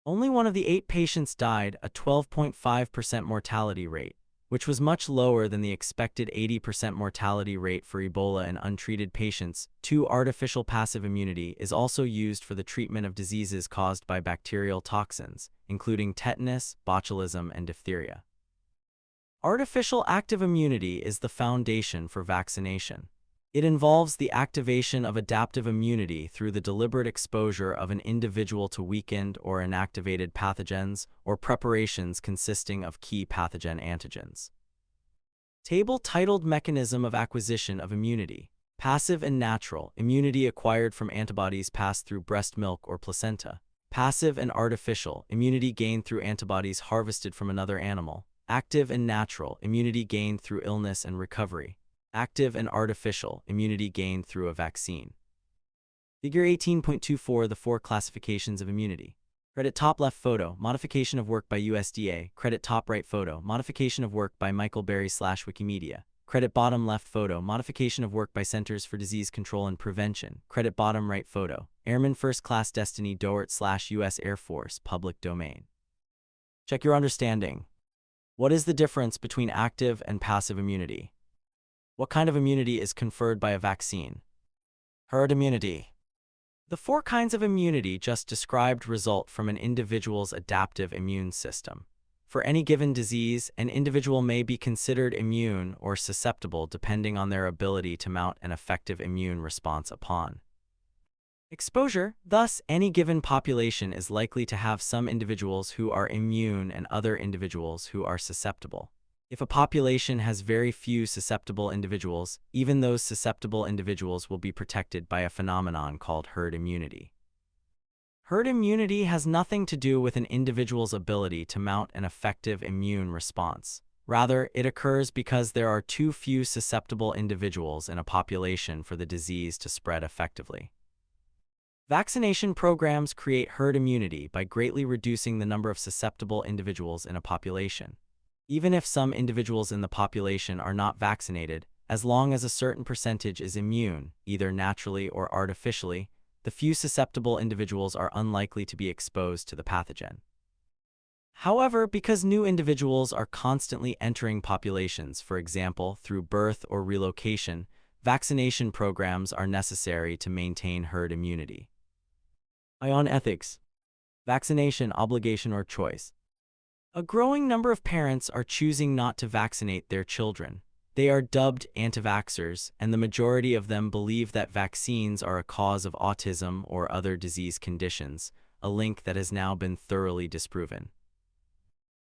Only one of the 8 patients died, a 12.5% mortality rate, which was much lower than the expected 80% mortality rate for Ebola in untreated patients. 2. Artificial passive immunity is also used for the treatment of diseases caused by bacterial toxins, including tetanus, botulism, and diphtheria. Artificial active immunity is the foundation for vaccination. It involves the activation of adaptive immunity through the deliberate exposure of an individual to weakened or inactivated pathogens or preparations consisting of key pathogen antigens. Table titled Mechanism of Acquisition of Immunity. Passive and natural immunity acquired from antibodies passed through breast milk or placenta. Passive and artificial immunity gained through antibodies harvested from another animal. Active and natural immunity gained through illness and recovery. Active and artificial immunity gained through a vaccine. Figure 18.24. The 4 classifications of immunity. Credit top left photo, modification of work by USDA. Credit top right photo, modification of work by Michael Berry / Wikimedia. Credit bottom left photo, modification of work by Centers for Disease Control and Prevention. Credit bottom right photo, Airman First Class Destiny Doert / U.S. Air Force, public domain. Check your understanding. What is the difference between active and passive immunity? What kind of immunity is conferred by a vaccine? Herd immunity. The 4 kinds of immunity just described result from an individual's adaptive immune system. For any given disease, an individual may be considered immune or susceptible depending on their ability to mount an effective immune response upon exposure. Thus, any given population is likely to have some individuals who are immune and other individuals who are susceptible. If a population has very few susceptible individuals, even those susceptible individuals will be protected by a phenomenon called herd immunity. Herd immunity has nothing to do with an individual's ability to mount an effective immune response. Rather, it occurs because there are too few susceptible individuals in a population for the disease to spread effectively. Vaccination programs create herd immunity by greatly reducing the number of susceptible individuals in a population. Even if some individuals in the population are not vaccinated, as long as a certain percentage is immune, either naturally or artificially, the few susceptible individuals are unlikely to be exposed to the pathogen. However, because new individuals are constantly entering populations, for example, through birth or relocation, vaccination programs are necessary to maintain herd immunity. Ion ethics. Vaccination, obligation or choice. A growing number of parents are choosing not to vaccinate their children. They are dubbed anti-vaxxers, and the majority of them believe that vaccines are a cause of autism or other disease conditions, a link that has now been thoroughly disproven.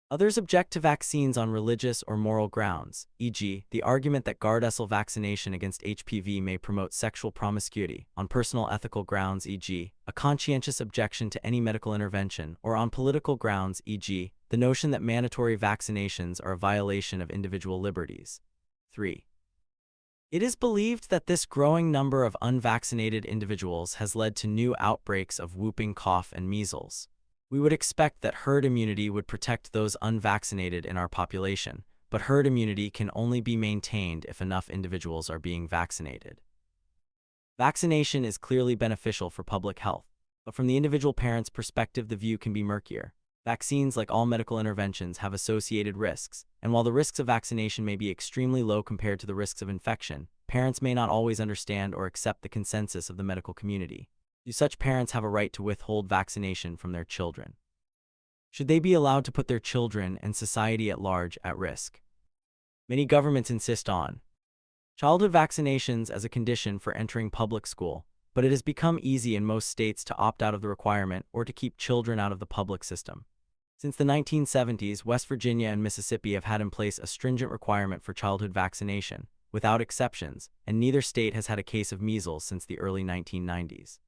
Others object to vaccines on religious or moral grounds, e.g., the argument that Gardasil vaccination against HPV may promote sexual promiscuity, on personal ethical grounds, e.g., a conscientious objection to any medical intervention, or on political grounds, e.g., the notion that mandatory vaccinations are a violation of individual liberties. 3. It is believed that this growing number of unvaccinated individuals has led to new outbreaks of whooping cough and measles. We would expect that herd immunity would protect those unvaccinated in our population, but herd immunity can only be maintained if enough individuals are being vaccinated. Vaccination is clearly beneficial for public health, but from the individual parent's perspective, the view can be murkier. Vaccines, like all medical interventions, have associated risks, and while the risks of vaccination may be extremely low compared to the risks of infection, parents may not always understand or accept the consensus of the medical community. Do such parents have a right to withhold vaccination from their children? Should they be allowed to put their children and society at large at risk? Many governments insist on childhood vaccinations as a condition for entering public school, but it has become easy in most states to opt out of the requirement or to keep children out of the public system. Since the 1970s, West Virginia and Mississippi have had in place a stringent requirement for childhood vaccination, without exceptions, and neither state has had a case of measles since the early 1990s.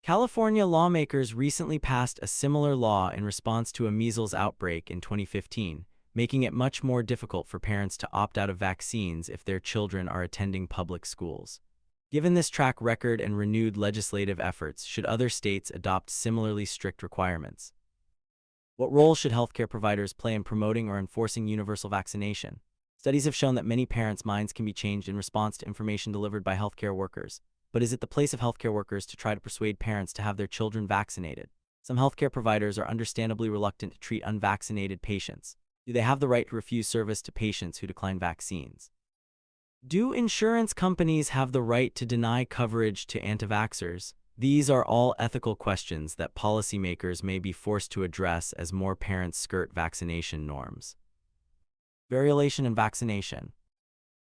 California lawmakers recently passed a similar law in response to a measles outbreak in 2015, making it much more difficult for parents to opt out of vaccines if their children are attending public schools. Given this track record and renewed legislative efforts, should other states adopt similarly strict requirements? What role should healthcare providers play in promoting or enforcing universal vaccination? Studies have shown that many parents' minds can be changed in response to information delivered by healthcare workers. But is it the place of healthcare workers to try to persuade parents to have their children vaccinated? Some healthcare providers are understandably reluctant to treat unvaccinated patients. Do they have the right to refuse service to patients who decline vaccines? Do insurance companies have the right to deny coverage to anti-vaxxers? These are all ethical questions that policymakers may be forced to address as more parents skirt vaccination norms. Variolation in vaccination.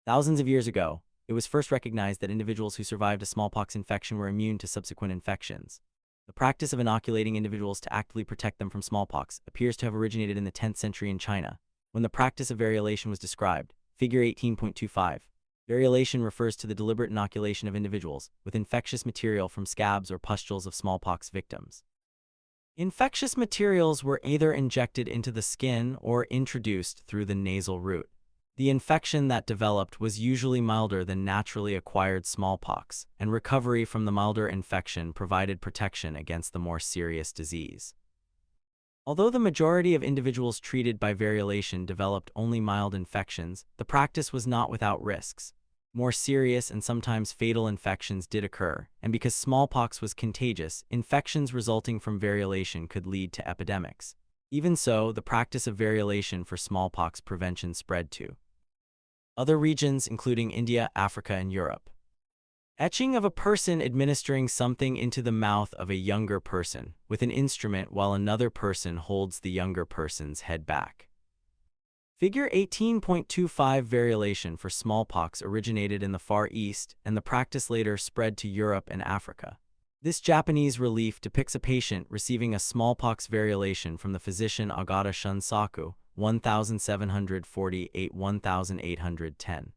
Thousands of years ago, it was first recognized that individuals who survived a smallpox infection were immune to subsequent infections. The practice of inoculating individuals to actively protect them from smallpox appears to have originated in the 10th century in China, when the practice of variolation was described. Figure 18.25. Variolation refers to the deliberate inoculation of individuals with infectious material from scabs or pustules of smallpox victims. Infectious materials were either injected into the skin or introduced through the nasal route. The infection that developed was usually milder than naturally acquired smallpox, and recovery from the milder infection provided protection against the more serious disease. Although the majority of individuals treated by variolation developed only mild infections, the practice was not without risks. More serious and sometimes fatal infections did occur, and because smallpox was contagious, infections resulting from variolation could lead to epidemics. Even so, the practice of variolation for smallpox prevention spread to other regions, including India, Africa, and Europe. Etching of a person administering something into the mouth of a younger person with an instrument while another person holds the younger person's head back. Figure 18.25. Variolation for smallpox originated in the Far East, and the practice later spread to Europe and Africa. This Japanese relief depicts a patient receiving a smallpox variolation from the physician Agata Shunsaku, 1748–1810.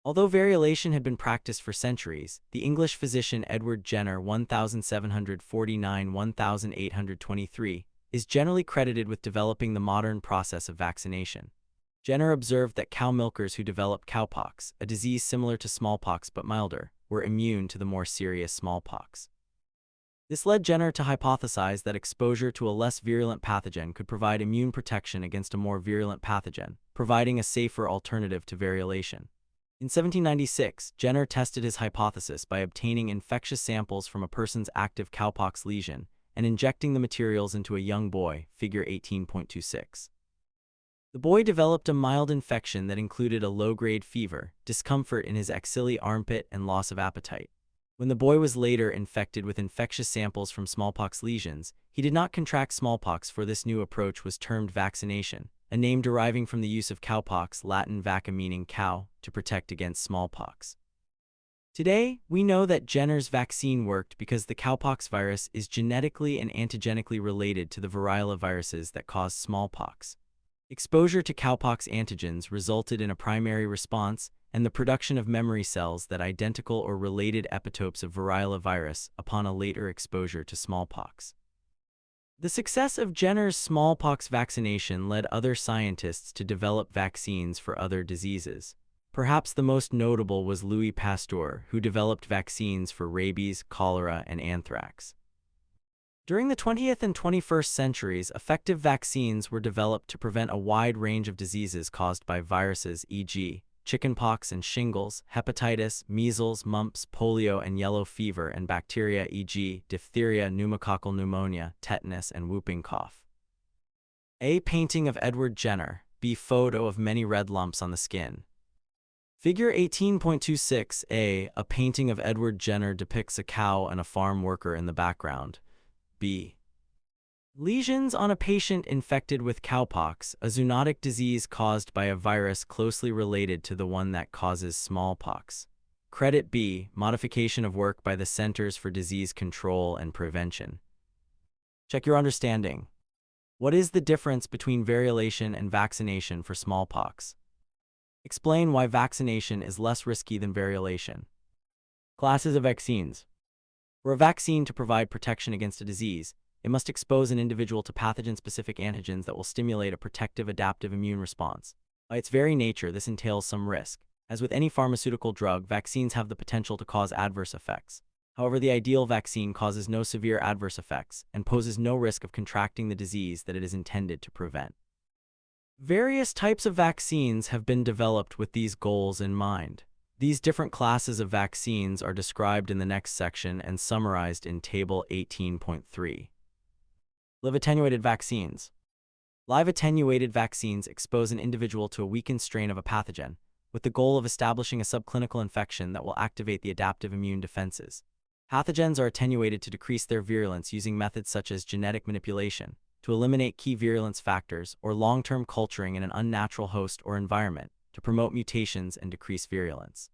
Although variolation had been practiced for centuries, the English physician Edward Jenner, 1749–1823, is generally credited with developing the modern process of vaccination. Jenner observed that cow milkers who developed cowpox, a disease similar to smallpox but milder, were immune to the more serious smallpox. This led Jenner to hypothesize that exposure to a less virulent pathogen could provide immune protection against a more virulent pathogen, providing a safer alternative to variolation. In 1796, Jenner tested his hypothesis by obtaining infectious samples from a person's active cowpox lesion, and injecting the materials into a young boy, figure 18.26. The boy developed a mild infection that included a low-grade fever, discomfort in his axilla armpit, and loss of appetite. When the boy was later infected with infectious samples from smallpox lesions, he did not contract smallpox, for this new approach was termed vaccination, a name deriving from the use of cowpox, Latin vacca meaning cow, to protect against smallpox. Today, we know that Jenner's vaccine worked because the cowpox virus is genetically and antigenically related to the variola viruses that cause smallpox. Exposure to cowpox antigens resulted in a primary response and the production of memory cells that identical or related epitopes of variola virus upon a later exposure to smallpox. The success of Jenner's smallpox vaccination led other scientists to develop vaccines for other diseases. Perhaps the most notable was Louis Pasteur, who developed vaccines for rabies, cholera, and anthrax. During the 20th and 21st centuries, effective vaccines were developed to prevent a wide range of diseases caused by viruses, e.g., chickenpox and shingles, hepatitis, measles, mumps, polio, and yellow fever, and bacteria, e.g., diphtheria, pneumococcal pneumonia, tetanus, and whooping cough. A painting of Edward Jenner. B photo of many red lumps on the skin. Figure 18.26a. A painting of Edward Jenner depicts a cow and a farm worker in the background. B. Lesions on a patient infected with cowpox, a zoonotic disease caused by a virus closely related to the one that causes smallpox. Credit B. Modification of work by the Centers for Disease Control and Prevention. Check your understanding. What is the difference between variolation and vaccination for smallpox? Explain why vaccination is less risky than variolation. Classes of vaccines. For a vaccine to provide protection against a disease, it must expose an individual to pathogen-specific antigens that will stimulate a protective adaptive immune response. By its very nature, this entails some risk. As with any pharmaceutical drug, vaccines have the potential to cause adverse effects. However, the ideal vaccine causes no severe adverse effects and poses no risk of contracting the disease that it is intended to prevent. Various types of vaccines have been developed with these goals in mind. These different classes of vaccines are described in the next section and summarized in Table 18.3. Live attenuated vaccines. Live attenuated vaccines expose an individual to a weakened strain of a pathogen, with the goal of establishing a subclinical infection that will activate the adaptive immune defenses. Pathogens are attenuated to decrease their virulence using methods such as genetic manipulation, to eliminate key virulence factors, or long-term culturing in an unnatural host or environment, to promote mutations and decrease virulence.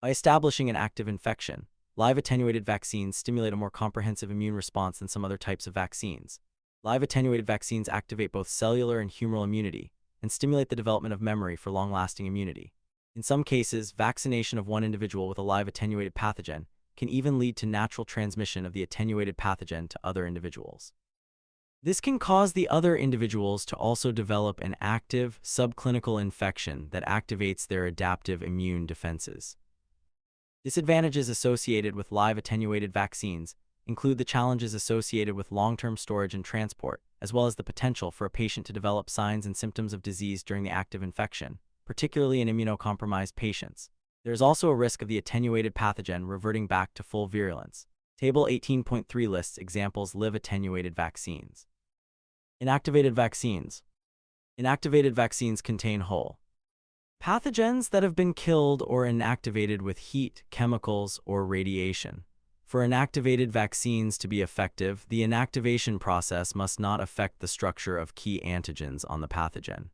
By establishing an active infection, live attenuated vaccines stimulate a more comprehensive immune response than some other types of vaccines. Live attenuated vaccines activate both cellular and humoral immunity, and stimulate the development of memory for long-lasting immunity. In some cases, vaccination of one individual with a live attenuated pathogen can even lead to natural transmission of the attenuated pathogen to other individuals. This can cause the other individuals to also develop an active, subclinical infection that activates their adaptive immune defenses. Disadvantages associated with live attenuated vaccines include the challenges associated with long-term storage and transport, as well as the potential for a patient to develop signs and symptoms of disease during the active infection, particularly in immunocompromised patients. There is also a risk of the attenuated pathogen reverting back to full virulence. Table 18.3 lists examples live attenuated vaccines. Inactivated vaccines. Inactivated vaccines contain whole pathogens that have been killed or inactivated with heat, chemicals, or radiation. For inactivated vaccines to be effective, the inactivation process must not affect the structure of key antigens on the pathogen.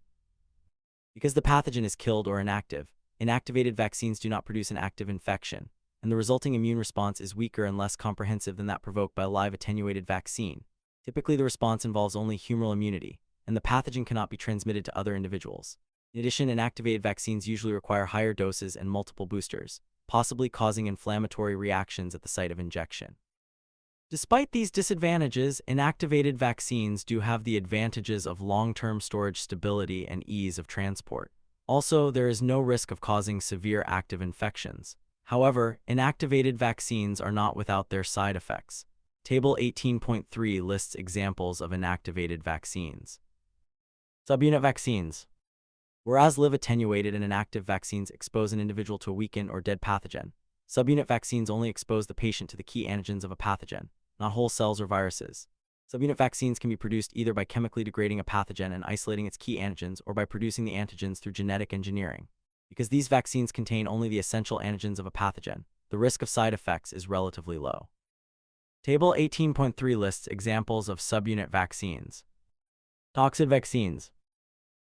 Because the pathogen is killed or inactive, inactivated vaccines do not produce an active infection, and the resulting immune response is weaker and less comprehensive than that provoked by a live attenuated vaccine. Typically, the response involves only humoral immunity, and the pathogen cannot be transmitted to other individuals. In addition, inactivated vaccines usually require higher doses and multiple boosters, possibly causing inflammatory reactions at the site of injection. Despite these disadvantages, inactivated vaccines do have the advantages of long-term storage stability and ease of transport. Also, there is no risk of causing severe active infections. However, inactivated vaccines are not without their side effects. Table 18.3 lists examples of inactivated vaccines. Subunit vaccines. Whereas live attenuated and inactive vaccines expose an individual to a weakened or dead pathogen, subunit vaccines only expose the patient to the key antigens of a pathogen. not whole cells or viruses. Subunit vaccines can be produced either by chemically degrading a pathogen and isolating its key antigens or by producing the antigens through genetic engineering. Because these vaccines contain only the essential antigens of a pathogen, the risk of side effects is relatively low. Table 18.3 lists examples of subunit vaccines. Toxid vaccines.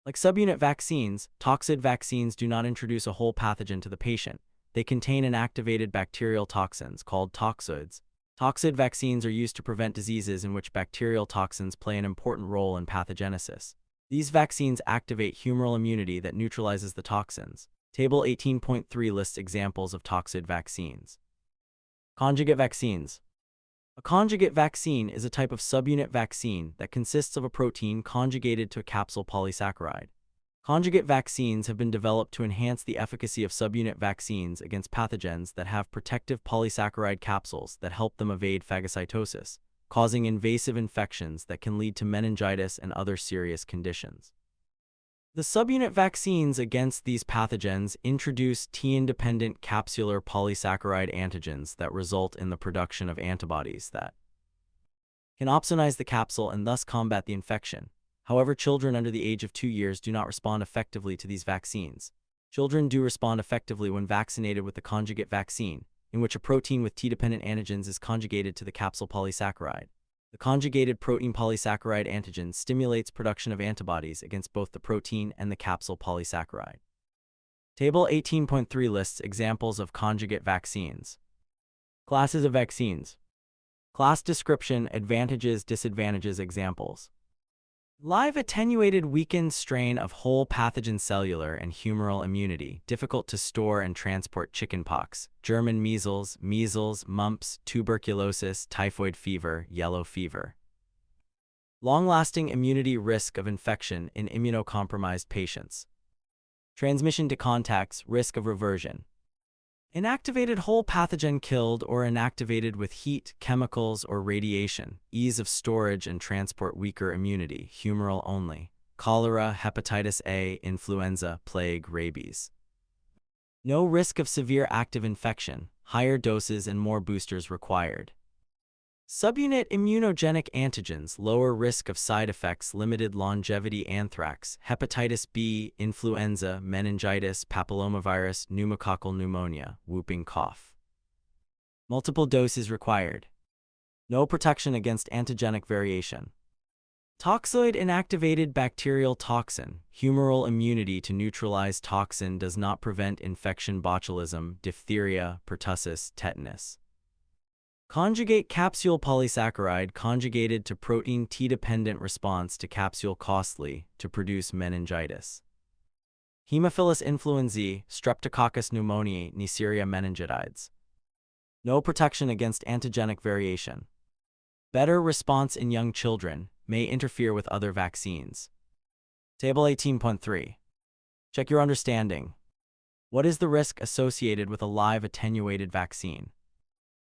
Like subunit vaccines, toxid vaccines do not introduce a whole pathogen to the patient. They contain inactivated bacterial toxins called toxoids. Toxid vaccines are used to prevent diseases in which bacterial toxins play an important role in pathogenesis. These vaccines activate humoral immunity that neutralizes the toxins. Table 18.3 lists examples of toxid vaccines. Conjugate vaccines. A conjugate vaccine is a type of subunit vaccine that consists of a protein conjugated to a capsule polysaccharide. Conjugate vaccines have been developed to enhance the efficacy of subunit vaccines against pathogens that have protective polysaccharide capsules that help them evade phagocytosis, causing invasive infections that can lead to meningitis and other serious conditions. The subunit vaccines against these pathogens introduce T-independent capsular polysaccharide antigens that result in the production of antibodies that can opsonize the capsule and thus combat the infection. However, children under the age of 2 years do not respond effectively to these vaccines. Children do respond effectively when vaccinated with the conjugate vaccine, in which a protein with T-dependent antigens is conjugated to the capsule polysaccharide. The conjugated protein polysaccharide antigen stimulates production of antibodies against both the protein and the capsule polysaccharide. Table 18.3 lists examples of conjugate vaccines. Classes of vaccines. Class description, advantages, disadvantages, examples. Live attenuated weakened strain of whole pathogen cellular and humoral immunity, difficult to store and transport chickenpox, German measles, mumps, tuberculosis, typhoid fever, yellow fever. Long-lasting immunity, risk of infection in immunocompromised patients. Transmission to contacts, risk of reversion. Inactivated whole pathogen killed or inactivated with heat, chemicals, or radiation. Ease of storage and transport, weaker immunity, humoral only. Cholera, hepatitis A, influenza, plague, rabies. No risk of severe active infection, higher doses and more boosters required. Subunit immunogenic antigens, lower risk of side effects, limited longevity, anthrax, hepatitis B, influenza, meningitis, papillomavirus, pneumococcal pneumonia, whooping cough. Multiple doses required. No protection against antigenic variation. Toxoid inactivated bacterial toxin, humoral immunity to neutralize toxin does not prevent infection, botulism, diphtheria, pertussis, tetanus. Conjugate capsule polysaccharide conjugated to protein T-dependent response to capsule costly to produce meningitis. Haemophilus influenzae, Streptococcus pneumoniae, Neisseria meningitidis. No protection against antigenic variation. Better response in young children, may interfere with other vaccines. Table 18.3. Check your understanding. What is the risk associated with a live attenuated vaccine?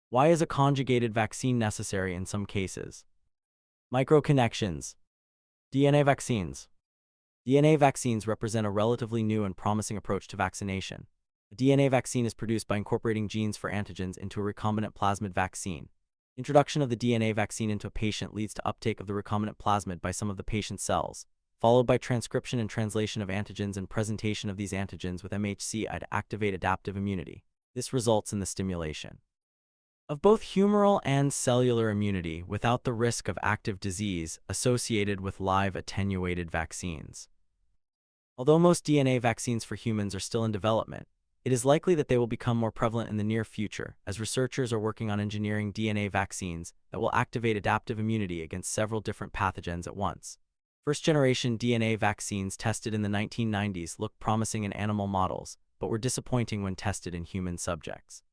Why is a conjugated vaccine necessary in some cases? Microconnections. DNA vaccines. DNA vaccines represent a relatively new and promising approach to vaccination. A DNA vaccine is produced by incorporating genes for antigens into a recombinant plasmid vaccine. Introduction of the DNA vaccine into a patient leads to uptake of the recombinant plasmid by some of the patient's cells, followed by transcription and translation of antigens and presentation of these antigens with MHC-I to activate adaptive immunity. This results in the stimulation of both humoral and cellular immunity without the risk of active disease associated with live attenuated vaccines. Although most DNA vaccines for humans are still in development, it is likely that they will become more prevalent in the near future as researchers are working on engineering DNA vaccines that will activate adaptive immunity against several different pathogens at once. First-generation DNA vaccines tested in the 1990s looked promising in animal models, but were disappointing when tested in human subjects.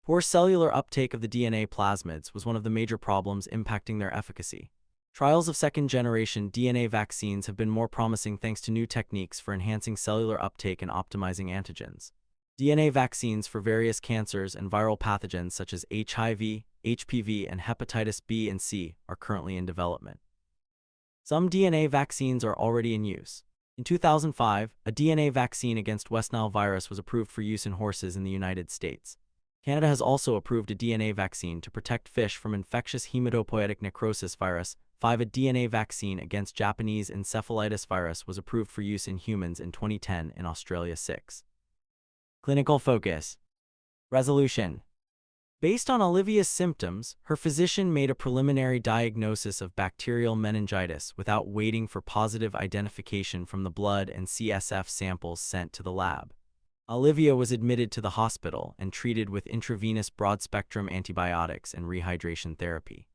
Poor cellular uptake of the DNA plasmids was one of the major problems impacting their efficacy. Trials of second-generation DNA vaccines have been more promising thanks to new techniques for enhancing cellular uptake and optimizing antigens. DNA vaccines for various cancers and viral pathogens such as HIV, HPV, and hepatitis B and C are currently in development. Some DNA vaccines are already in use. In 2005, a DNA vaccine against West Nile virus was approved for use in horses in the United States. Canada has also approved a DNA vaccine to protect fish from infectious hematopoietic necrosis virus. 5. A DNA vaccine against Japanese encephalitis virus was approved for use in humans in 2010 in Australia. 6. Clinical focus. Resolution. Based on Olivia's symptoms, her physician made a preliminary diagnosis of bacterial meningitis without waiting for positive identification from the blood and CSF samples sent to the lab. Olivia was admitted to the hospital and treated with intravenous broad-spectrum antibiotics and rehydration therapy.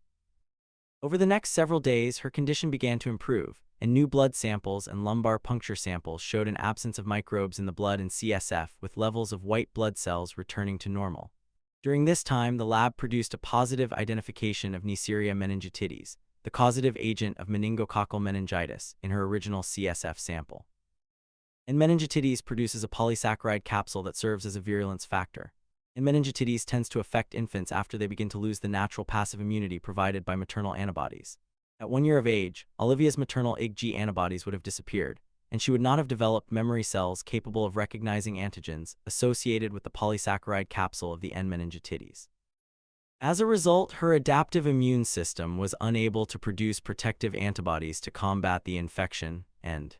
Over the next several days, her condition began to improve, and new blood samples and lumbar puncture samples showed an absence of microbes in the blood and CSF, with levels of white blood cells returning to normal. During this time, the lab produced a positive identification of Neisseria meningitidis, the causative agent of meningococcal meningitis, in her original CSF sample. And meningitidis produces a polysaccharide capsule that serves as a virulence factor. And meningitis tends to affect infants after they begin to lose the natural passive immunity provided by maternal antibodies. At 1 year of age, Olivia's maternal IgG antibodies would have disappeared, and she would not have developed memory cells capable of recognizing antigens associated with the polysaccharide capsule of the N. meningitidis. As a result, her adaptive immune system was unable to produce protective antibodies to combat the infection, and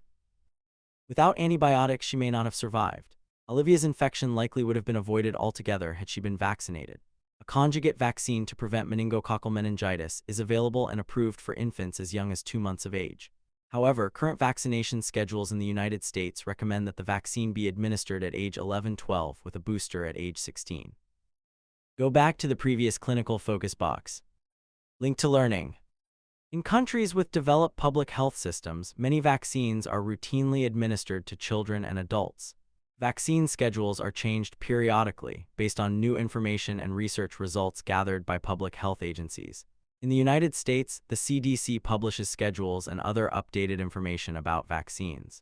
without antibiotics, she may not have survived. Olivia's infection likely would have been avoided altogether had she been vaccinated. A conjugate vaccine to prevent meningococcal meningitis is available and approved for infants as young as 2 months of age. However, current vaccination schedules in the United States recommend that the vaccine be administered at age 11-12 with a booster at age 16. Go back to the previous clinical focus box. Link to learning. In countries with developed public health systems, many vaccines are routinely administered to children and adults. Vaccine schedules are changed periodically based on new information and research results gathered by public health agencies. In the United States, the CDC publishes schedules and other updated information about vaccines.